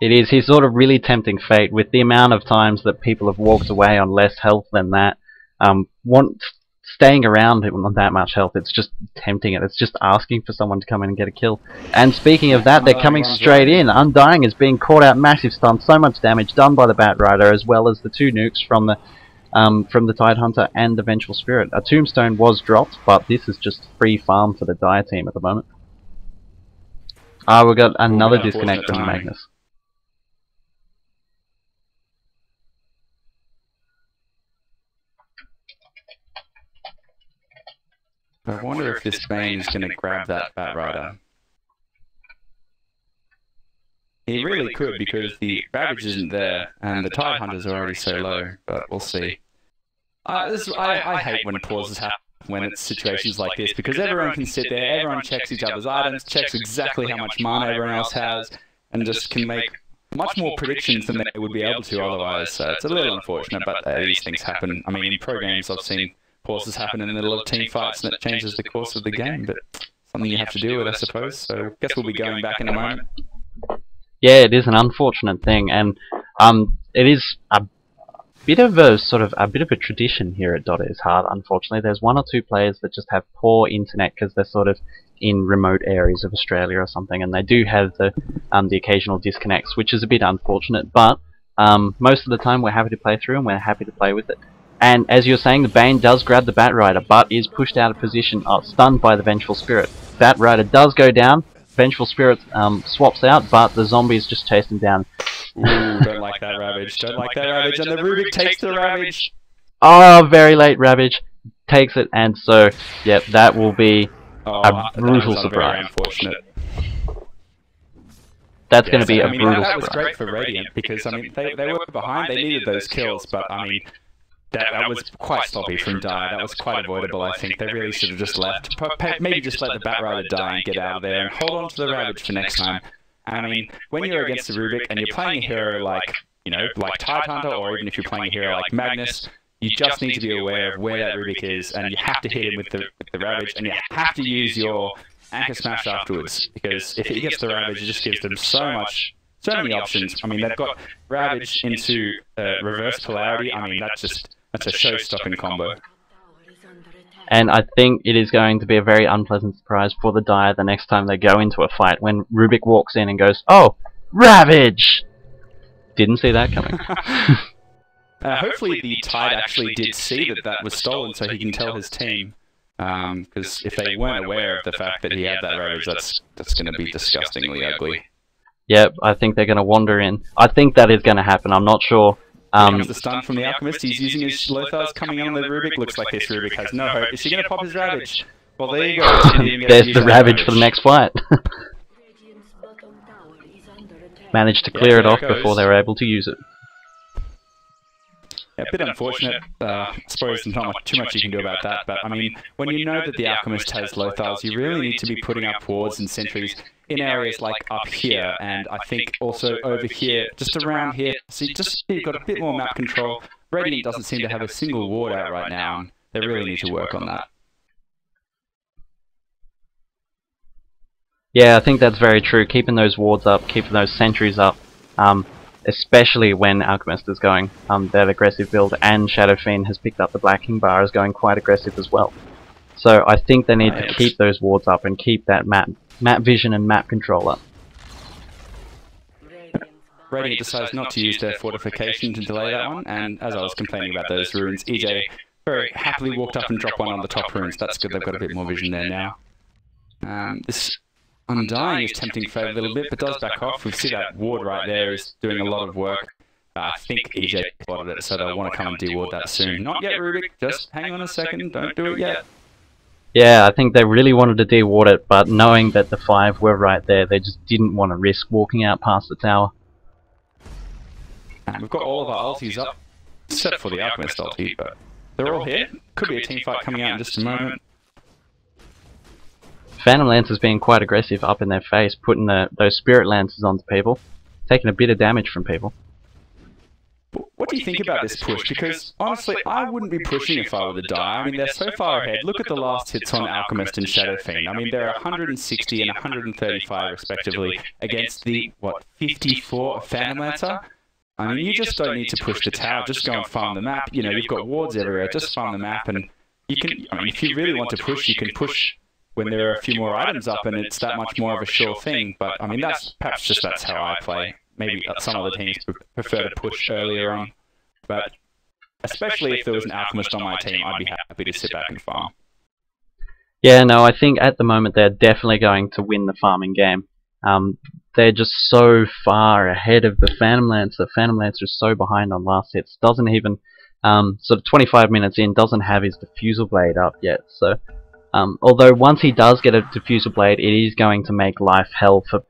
It is. He's sort of really tempting fate with the amount of times that people have walked away on less health than that. Staying around on that much health, it's just tempting it. It's just asking for someone to come in and get a kill. And speaking of that, they're coming straight in. Undying is being caught out, massive stun, so much damage done by the Batrider, as well as the 2 nukes from the Tidehunter and the Vengeful Spirit. A Tombstone was dropped, but this is just free farm for the Dire team at the moment. We got another disconnect from Magnus. I wonder if this Bane is going to grab that Batrider. He really could, because the Ravage isn't there, and the Tidehunter's are already so low, but we'll see. I hate when pauses happen when it's situations like this, because everyone can sit there, everyone checks each other's items, checks exactly how much mana everyone else has, and just can make much more predictions than they would be able to otherwise. So it's a little unfortunate, but these things happen. I mean, in pro games I've seen pauses happen in the middle of team fights, and it changes the course of the game, but something you have to deal with, I suppose. So I guess we'll be going back in a moment. Yeah, it is an unfortunate thing, and it is a bit of a tradition here at DotA is hard. Unfortunately, there's 1 or 2 players that just have poor internet because they're sort of in remote areas of Australia or something, and they do have the occasional disconnects, which is a bit unfortunate. But most of the time, we're happy to play through and we're happy to play with it. And as you're saying, the Bane does grab the Batrider, but is pushed out of position, stunned by the Vengeful Spirit. Batrider does go down. Vengeful Spirit swaps out, but the zombies just chase him down. Ooh, don't like that Ravage. Don't like that Ravage, and the Rubik takes the Ravage. Oh, very late Ravage takes it, and so, yep, that will be a brutal surprise. Very unfortunate. That's going to be a brutal surprise. That was great for Radiant, because, I mean, they were behind, they needed those kills, but, I mean, that was quite sloppy from Dire. That was quite avoidable, I think. They really should have just left. Maybe just let the Batrider die and get out of there, and hold on to the Ravage for next time. I mean, when you're against the Rubik and you're playing a hero like, like Tidehunter, or even if you're playing a hero like Magnus, you just need to be aware of where that Rubik is, and you have to hit him with the Ravage, and you have to use your Anchor Smash afterwards, because if he gets the Ravage, it just gives them so many options. I mean, they've got Ravage into reverse polarity. I mean, that's a show-stopping combo. And I think it is going to be a very unpleasant surprise for the Dire the next time they go into a fight, when Rubik walks in and goes, "Oh, Ravage!" Didn't see that coming. Hopefully the Tide actually did see that was stolen, so he can tell his team. Because if they weren't aware of the fact that he had that Ravage, that's going to be disgustingly ugly. Yep, I think they're going to wander in. I think that is going to happen, I'm not sure. The stun from the Alchemist, he's using his Lothars coming on the Rubik. Looks like this Rubik has no hope. Is he going to pop his Ravage? Well, there you go. There's the Ravage for the next fight. Managed to clear it off before they were able to use it. Yeah, a bit unfortunate. I suppose there's not too much you can do about that, but I mean, when you know that the Alchemist has Lothars, you really need to be putting up wards and sentries in areas like up here, and I think also over here, just around here. So you've got a bit more map control. Radiant doesn't seem to have a single ward out right now, and they really need to work on that. Yeah, I think that's very true. Keeping those wards up, keeping those sentries up, especially when Alchemist is going that aggressive build, and Shadow Fiend has picked up the Black King Bar, is going quite aggressive as well. So I think they need to keep those wards up and keep that map vision and map control up. Radiant decides not to use their fortification to delay that one, and as I was complaining about those runes, EJ very happily walked up and dropped one on the top runes. That's good, they've got a bit more vision there now. This Undying is tempting fate a little bit, but does back off. We see that ward right there is doing a lot of work. I think EJ spotted it, so they'll want to come and deward that soon. Not yet, Rubik. Just hang on a second. Don't do it yet. Yeah, I think they really wanted to deward it, but knowing that the 5 were right there, they just didn't want to risk walking out past the tower. And we've got all of our ultis up, except for the Alchemist ulti, but they're all here. Could be a team fight coming out in just a moment. Phantom Lancer's being quite aggressive up in their face, putting those Spirit Lancers onto people, taking a bit of damage from people. What do you think about this push? Because, honestly, I wouldn't be pushing if I were the Die. I mean, they're so far ahead. Look at the last hits on Alchemist and Shadow Fiend. I mean, they're 160 and 135, respectively, against the, what, 54 of Phantom Lancer? I mean, you just don't need to push the tower. Just go and farm the map. You know, you've got wards everywhere. Just farm the map, and you can... I mean, if you really want to push, you can push when there are a few more items up, and it's that much more of a sure thing. But, I mean, that's how I play. Maybe some other teams prefer to push earlier on, but especially if there was an Alchemist on my team, I'd be happy to sit back and farm. Yeah, no, I think at the moment they're definitely going to win the farming game. They're just so far ahead of the Phantom Lancer. Phantom Lancer is so behind on last hits. Doesn't even, sort of 25 minutes in, doesn't have his Diffusal Blade up yet. So, although once he does get a Diffusal Blade, it is going to make life hell for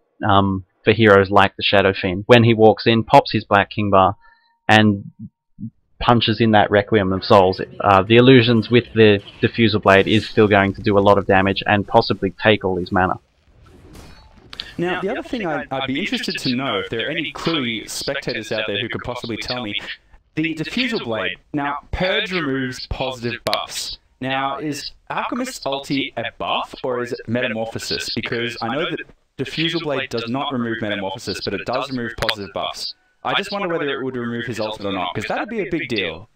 heroes like the Shadow Fiend. When he walks in, pops his Black King Bar, and punches in that Requiem of Souls, the illusions with the Diffusal Blade is still going to do a lot of damage and possibly take all his mana. Now, the other thing I'd be interested to know, if there are any cluey spectators out there who could possibly tell me, the Diffusal Blade. Now, Purge removes positive buffs. Now, is Alchemist's ulti a buff, or is it Metamorphosis? Because I know that Diffusal Blade does not remove Metamorphosis, but it does remove positive buffs. I just wonder whether it would remove his ultimate or not, because that would be a big deal.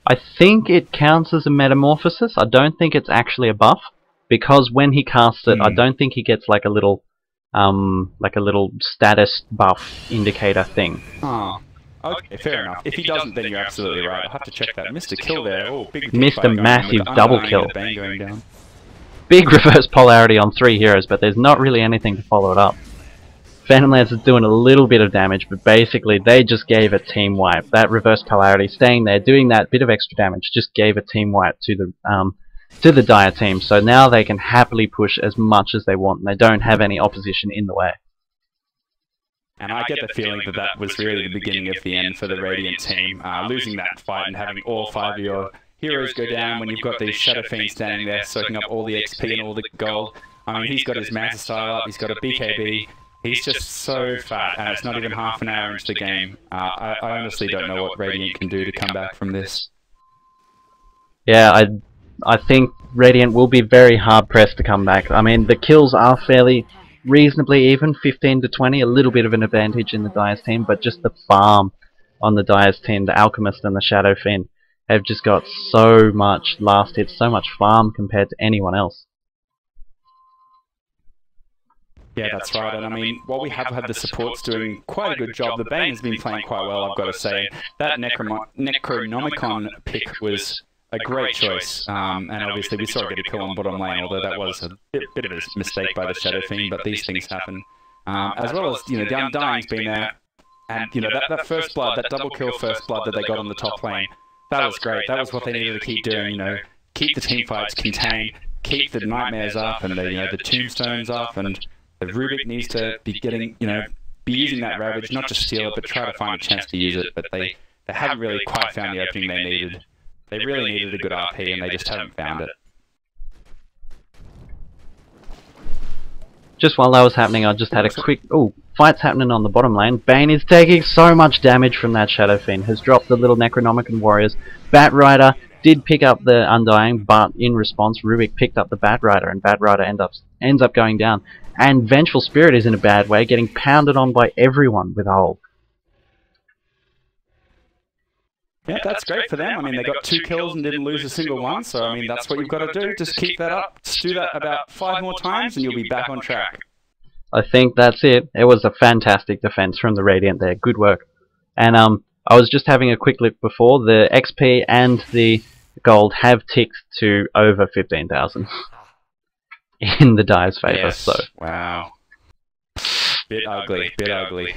I think it counts as a Metamorphosis. I don't think it's actually a buff, because when he casts it, I don't think he gets like a little status buff indicator thing. Oh, okay, fair enough. If he doesn't, then you're absolutely right. I'll have to check that. Mr. Kill there. Oh, big missed a massive double kill. Going down. Big reverse polarity on 3 heroes, but there's not really anything to follow it up. Phantom Lance is doing a little bit of damage, but basically they just gave a team wipe. That reverse polarity staying there, doing that bit of extra damage, just gave a team wipe to the Dire team. So now they can happily push as much as they want, and they don't have any opposition in the way. And I get the feeling that that was really the beginning of the end for the Radiant team, losing that fight and having all 5 of your heroes go down when you've got these Shadow Fiends standing there soaking up all the XP and all the gold. I mean, he's got his Manta style up, he's got a BKB, he's just so fat, and it's not even half an hour into the game. I honestly don't know what Radiant can do to come back from this. Yeah, I think Radiant will be very hard pressed to come back. I mean, the kills are fairly reasonably even, 15 to 20, a little bit of an advantage in the Dire's team, but just the farm on the Dire's team, the Alchemist and the Shadow Fiend, have just got so much last hit, so much farm compared to anyone else. Yeah, that's right. And I mean, while we have had the supports doing quite a good job, the Bane has been playing quite well, I've got to say. That Necronomicon pick was a great choice. And obviously we saw it get a kill on bottom lane, although that was a bit of a mistake by the Shadow Fiend, but these things happen. As well as, you know, the Undying's been there. And, you know, that first blood, that double kill first blood that they got on the top lane, that was great. That was what they needed to keep doing, you know, keep the team fights contained, keep the Nightmares up, and the, you know, the Tombstones up, and the Rubik needs to be getting, you know, be using that Ravage, not just steal it, but try to find a chance to use it. But they haven't really quite found the opening they needed. They really needed a good RP, and they just haven't found it. Just while that was happening, I just had a quick... Oh, fight's happening on the bottom lane. Bane is taking so much damage from that Shadow Fiend. Has dropped the little Necronomicon warriors. Batrider did pick up the Undying, but in response, Rubik picked up the Batrider, and Batrider ends up going down. And Vengeful Spirit is in a bad way, getting pounded on by everyone with ult. Yeah, that's great for them. I mean, they got 2 kills and didn't lose a single one, so I mean, that's what you've got to do. Just keep that up. Just do that about 5 more times and you'll be back on track. I think that's it. It was a fantastic defense from the Radiant there. Good work. And I was just having a quick look before. The XP and the gold have ticked to over 15,000 in the Dire's favour. Yes. So Wow. Bit ugly, bit ugly.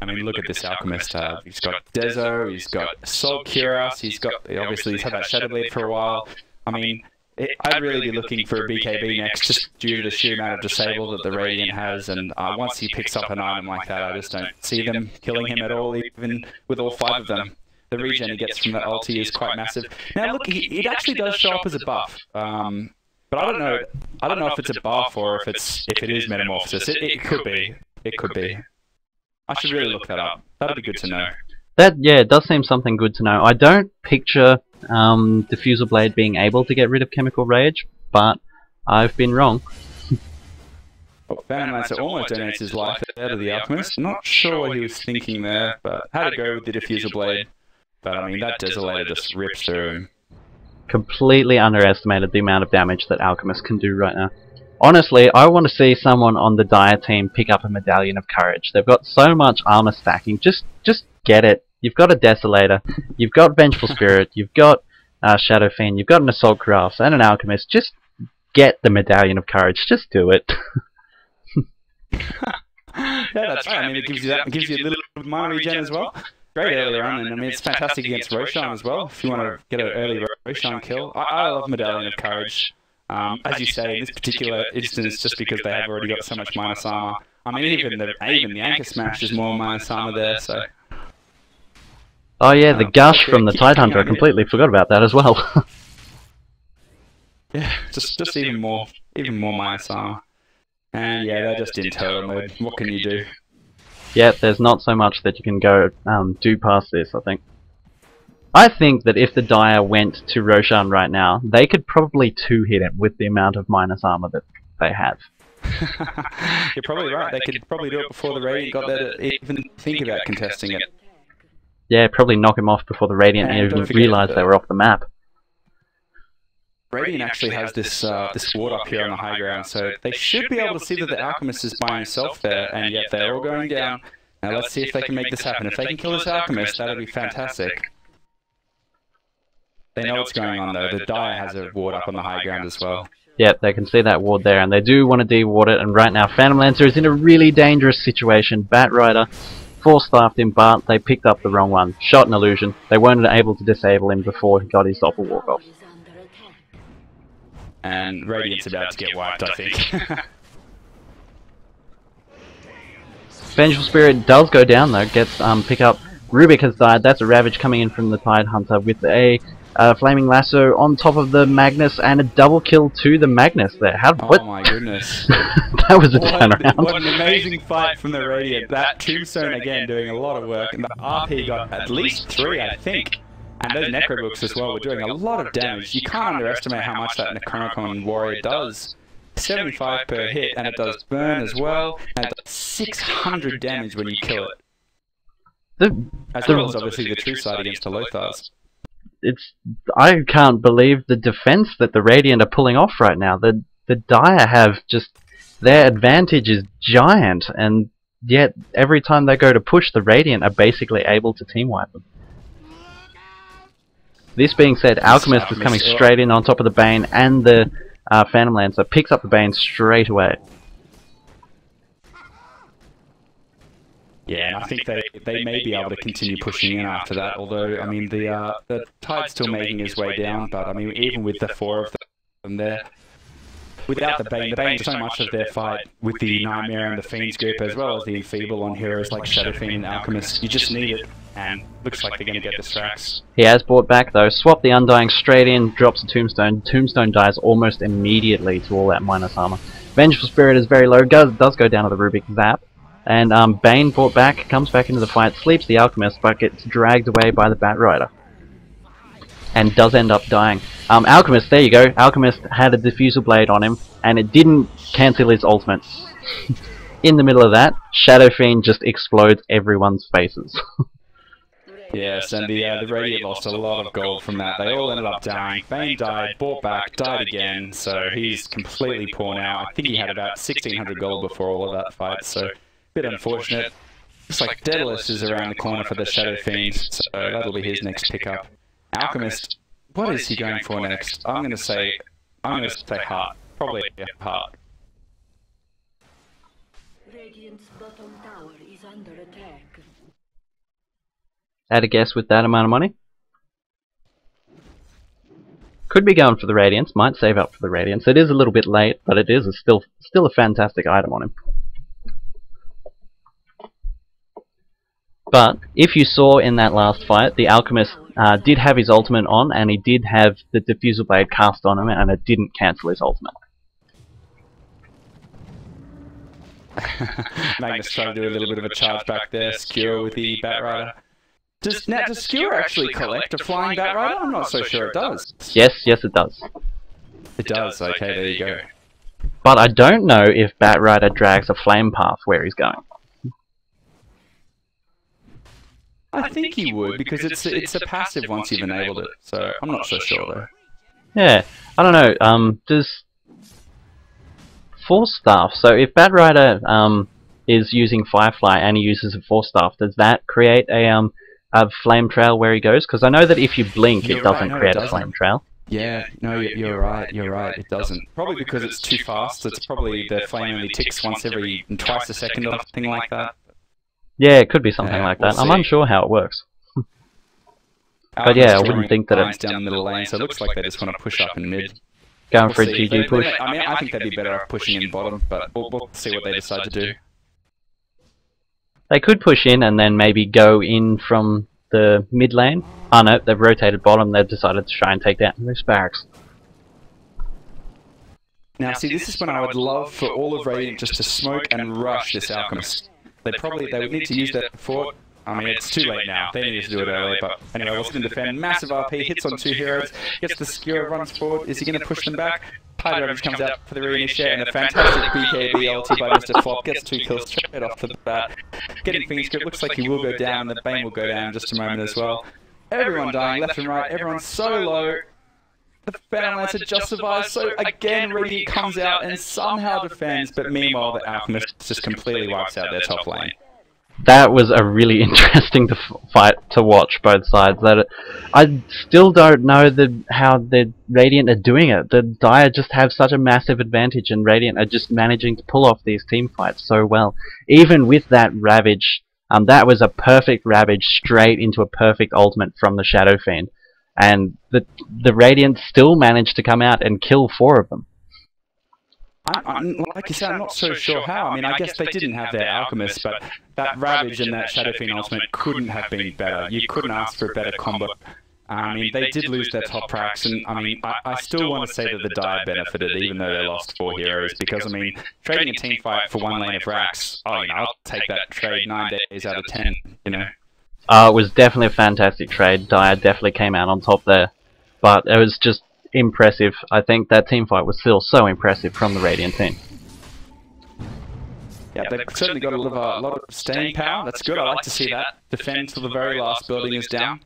I mean, look at this Alchemist. He's got Dezo, he's got Assault Cuirass, he's got, obviously, he's had that Shadow Blade for a while. I mean, I'd really be looking for a BKB next, just due to the sheer amount of disable that the Radiant has, and once he picks up an item like that, I just don't see them killing him at all, even with all 5 of them. The regen he gets from that ulti is quite massive. Now look, it actually does show up as a buff, but I don't know if it's a buff or if it is Metamorphosis. It could be. It could be. I should really look that up. That'd be good to know. Yeah, it does seem something good to know. I don't picture Diffusal Blade being able to get rid of Chemical Rage, but I've been wrong. Phantom Lancer almost donates his life there to the Alchemist. Not sure what he was thinking there, but had to go with the Diffusal Blade. But I mean, that Desolator just rips through him. Completely underestimated the amount of damage that Alchemist can do right now. Honestly, I want to see someone on the DotA team pick up a Medallion of Courage. They've got so much armor stacking. Just get it. You've got a Desolator, you've got Vengeful Spirit, you've got Shadow Fiend, you've got an Assault Cuirass and an Alchemist. Just get the Medallion of Courage. Just do it. Yeah, that's right. I mean, it gives you a little bit of mana regen as well. Great early on, and I mean, it's fantastic against Roshan as well, if you want to get an early Roshan kill. I love Medallion of Courage. As you say, in this particular instance, just because they have already got so much minus armor. I mean, even the Anchor Smash is more minus armor there, so... Oh yeah, the Gush from the Tidehunter, I completely forgot about that as well. Yeah, just even more minus armor. And yeah, they're just in turtle mode. What can you do? Yeah, there's not so much that you can go do past this, I think. I think that if the Dire went to Roshan right now, they could probably 2-hit him with the amount of minus armor that they have. You're probably right. They could probably do it before the Radiant got there to even think about contesting it. Yeah, probably knock him off before the Radiant even realised they were off the map. Radiant actually has this ward up here on the high ground, so they should be able to see that the Alchemist is by himself there, and yet they're all going down. Now let's see if they can make this happen. If they can kill this Alchemist, that'll be fantastic. They know what's going on though. The Dire has a ward up on the high ground as well. Yep, they can see that ward there, and they do want to de-ward it, and right now Phantom Lancer is in a really dangerous situation. Bat Rider 4-staffed him, but they picked up the wrong one. Shot an illusion. They weren't able to disable him before he got his doppel walk off. And Radiant's about to get wiped, I think. Vengeful Spirit does go down though, gets pick up. Rubik has died. That's a Ravage coming in from the Tidehunter with a Flaming Lasso on top of the Magnus and a double kill to the Magnus there. Oh my goodness. That was a turnaround. What an amazing fight from the Radiant. That Tombstone again doing a lot of work, and the RP got at least 3, I think. And those Necrobooks as well were doing a lot of damage. You can't underestimate how much that Necronomicon Warrior does. 75 per hit, and it does burn as well, and it does 600 damage when you kill it. As well as obviously the true side against the Lothars. I can't believe the defense that the Radiant are pulling off right now. The Dire have just... their advantage is giant, and yet every time they go to push, the Radiant are basically able to team wipe them. This being said, Alchemist is coming straight in on top of the Bane, and the Phantom Lancer picks up the Bane straight away. Yeah, and I think they may be able to continue pushing in after that, although, I mean, the Tide's still making his way down, but, I mean, even with the 4 of them there, without the Bane's so much of their fight with the Nightmare and the Fiend's Grip, as well as the Enfeeble on heroes like Shadow Fiend and Alchemist. You just need it, and looks like they're going to get the Strax. He has brought back, though. Swap the Undying straight in, drops a Tombstone. Tombstone dies almost immediately to all that minus armor. Vengeful Spirit is very low, does go down to the Rubik Zap. And Bane brought back, comes back into the fight, sleeps the Alchemist, but gets dragged away by the Bat Rider. And does end up dying. Alchemist, there you go. Alchemist had a Diffusal Blade on him, and it didn't cancel his ultimate. In the middle of that, Shadow Fiend just explodes everyone's faces. Yes, and the Radiant lost a lot of gold from that. They all ended up dying. Bane died, brought back, died again, so he's completely poor now. I think he had about 1,600 gold before all of that fight, so bit unfortunate. Looks like Daedalus is around the corner for the Shadow Fiend, so that'll be his next pickup. Alchemist, what is he going for next? I'm gonna say Heart. Probably Heart. Radiant's bottom tower is under attack. At a guess with that amount of money? Could be going for the Radiance, might save up for the Radiance. It is a little bit late, but it is still a fantastic item on him. But if you saw in that last fight, the Alchemist did have his ultimate on, and he did have the Diffusal Blade cast on him, and it didn't cancel his ultimate. Magnus trying to do a little bit of a charge back there, skewer with the Batrider. Does skewer actually collect a flying Batrider? I'm not so sure it does. Yes, it does. It does, okay, there you go. But I don't know if Batrider drags a flame path where he's going. I think he would, because it's a passive once you've enabled it, so I'm not so sure though. Yeah, I don't know, does Force Staff, so if Batrider is using Firefly and he uses a Force Staff, does that create a flame trail where he goes? Because I know that if you blink, it doesn't create a flame trail. Yeah, no, you're right, it doesn't. Probably because it's too fast, it's probably the flame only ticks twice a second or something like that. Yeah, it could be something like that. I'm unsure how it works. But yeah, I wouldn't think that it's down the middle lane, so it looks like they just want to push up in mid. Going for a GG push. I mean, I think they'd be better off pushing in bottom, but we'll see what they decide to do. They could push in and then maybe go in from the mid lane. Oh no, they've rotated bottom, they've decided to try and take down this barracks. Now see, this is when I would love for all of Radiant just to smoke and rush this Alchemist. They would need to use that before. I mean, it's too late now. They needed to do it early, but anyway, Wilson defend. Massive RP, hits on 2 heroes, gets the skewer, runs forward. Is he going to push them back? High Ravage comes out for the reinitiate, and a fantastic BKB ulti by Mr. Flop. Gets 2 kills straight off the bat. Getting Fiend Script, looks like he will go down, and the Bane will go down in just a moment as well. Everyone dying, left and right, everyone's so low. The Phantom Lancer just survives, so again Radiant comes out and somehow defends, but meanwhile the Alchemist just completely wipes out their top lane. That was a really interesting fight to watch, both sides. I still don't know how the Radiant are doing it. The Dire just have such a massive advantage, and Radiant are just managing to pull off these team fights so well. Even with that Ravage, that was a perfect Ravage straight into a perfect ultimate from the Shadow Fiend. And the Radiant still managed to come out and kill 4 of them. Like you said, I'm not so sure how. I mean, I guess they didn't have their Alchemist, but that Ravage and that Shadow Fiend ultimate couldn't have been better. You couldn't ask for a better combo. I mean, they did lose their top racks, and I mean, I still want to say that the Dire benefited, even though they lost 4 heroes, because I mean, trading a team fight for 1 lane of racks, I'll take that trade 9 days out of 10, you know. It was definitely a fantastic trade. Dire definitely came out on top there, but it was just impressive. I think that team fight was still so impressive from the Radiant team. Yeah, they've certainly got a lot of staying power. That's good. I like to see that. Defend till the very last building is down.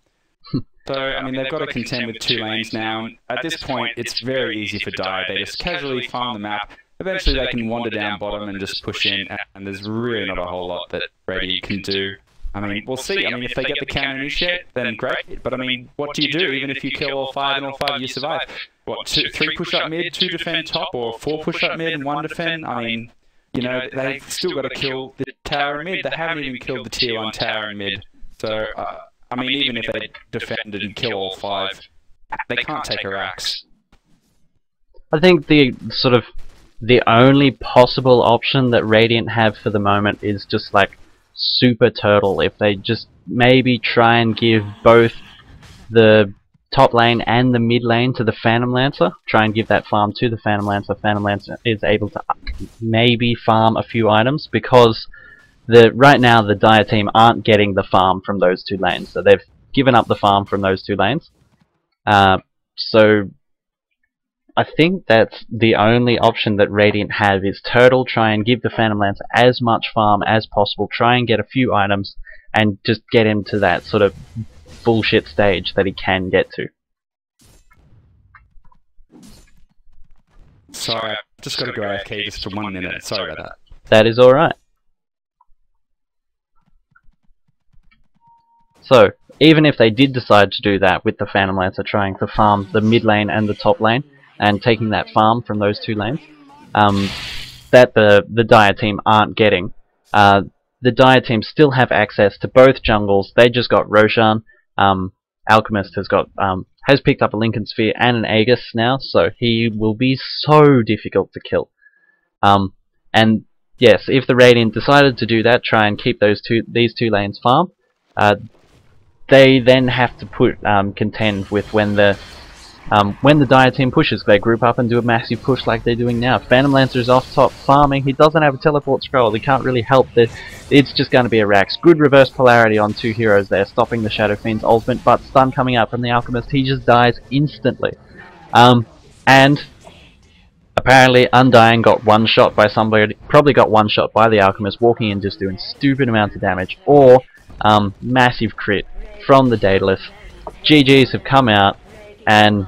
So, I mean, they've got to contend with 2 lanes now. At this point, it's very easy for Dire. They just casually farm the map. Eventually, they can wander down bottom and just push in, and there's really not a whole lot that Radiant can do. I mean, we'll see. I mean, if they get the counter initiate, then great. But I mean, what do you do? Even if you kill all 5 and all 5 you survive? What, 3 push up mid, 2 defend top, or 4 push up mid and 1 defend? I mean, you know, they've still got to kill the tower in mid. They haven't even killed the tier 1 tower in mid. So, I mean, even if they defend and kill all 5, they can't take a Rax. I think the only possible option that Radiant have for the moment is just like Super Turtle. If they just maybe try and give both the top lane and the mid lane to the Phantom Lancer, try and give that farm to the Phantom Lancer. Phantom Lancer is able to maybe farm a few items, because right now the Dire team aren't getting the farm from those 2 lanes, so they've given up the farm from those 2 lanes. So I think that's the only option that Radiant have is Turtle, try and give the Phantom Lancer as much farm as possible, try and get a few items, and just get him to that sort of bullshit stage that he can get to. Sorry, I've just got to go AFK just for 1 minute. Sorry about that. That is alright. So, even if they did decide to do that with the Phantom Lancer trying to farm the mid lane and the top lane, and taking that farm from those 2 lanes, that the Dire team aren't getting, the Dire team still have access to both jungles. They just got Roshan. Alchemist has picked up a Lincoln Sphere and an Aegis now, so he will be so difficult to kill. And yes, if the Radiant decided to do that, try and keep these two lanes farm, they then have to contend with when the Dire team pushes. They group up and do a massive push like they're doing now. Phantom Lancer is off top farming. He doesn't have a teleport scroll. He can't really help this. It's just going to be a Rax. Good reverse polarity on two heroes there, stopping the Shadow Fiend's ultimate, but stun coming out from the Alchemist. He just dies instantly. And apparently Undying got one shot by somebody, probably got one shot by the Alchemist, walking in just doing stupid amounts of damage, or massive crit from the Daedalus. GGs have come out, and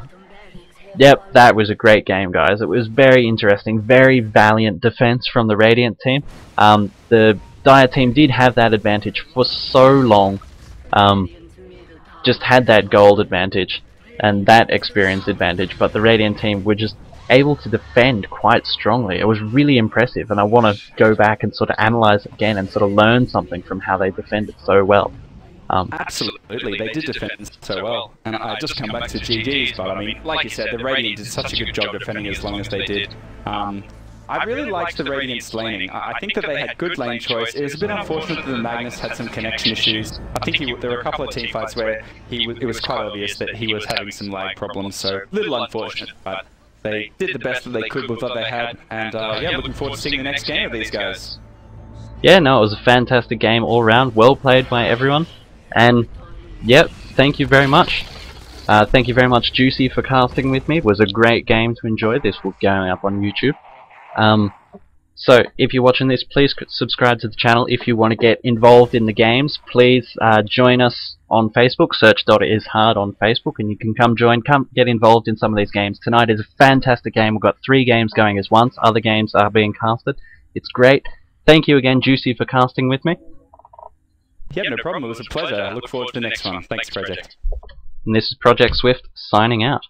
yep, that was a great game, guys. It was very interesting, very valiant defense from the Radiant team. The Dire team did have that advantage for so long, just had that gold advantage and that experience advantage, but the Radiant team were just able to defend quite strongly. It was really impressive, and I want to go back and sort of analyze it again and sort of learn something from how they defended so well. Absolutely, they did defend so well, and I just come back to GG's, but I mean, like you said, the Radiant did such a good job defending as long as they did. I really liked the Radiant's laning. I think that they had good lane choice. It was a bit unfortunate that the Magnus had some connection issues. I think there were a couple of teamfights where it was quite obvious that he was having some lag problems, so a little unfortunate, but they did the best that they could with what they had, and yeah, looking forward to seeing the next game of these guys. Yeah, no, it was a fantastic game all round, well played by everyone, and yep, thank you very much. Thank you very much, Juicy, for casting with me. It was a great game to enjoy. This will be going up on YouTube. So if you're watching this, please subscribe to the channel. If you want to get involved in the games, please join us on Facebook. Search DotA is hard on Facebook, and you can come get involved in some of these games. Tonight is a fantastic game. We've got 3 games going as once. Other games are being casted. It's great. Thank you again, Juicy, for casting with me. Yep, no problem. It was a pleasure. I look forward to the next one. Thanks, Project. And this is Project Swift signing out.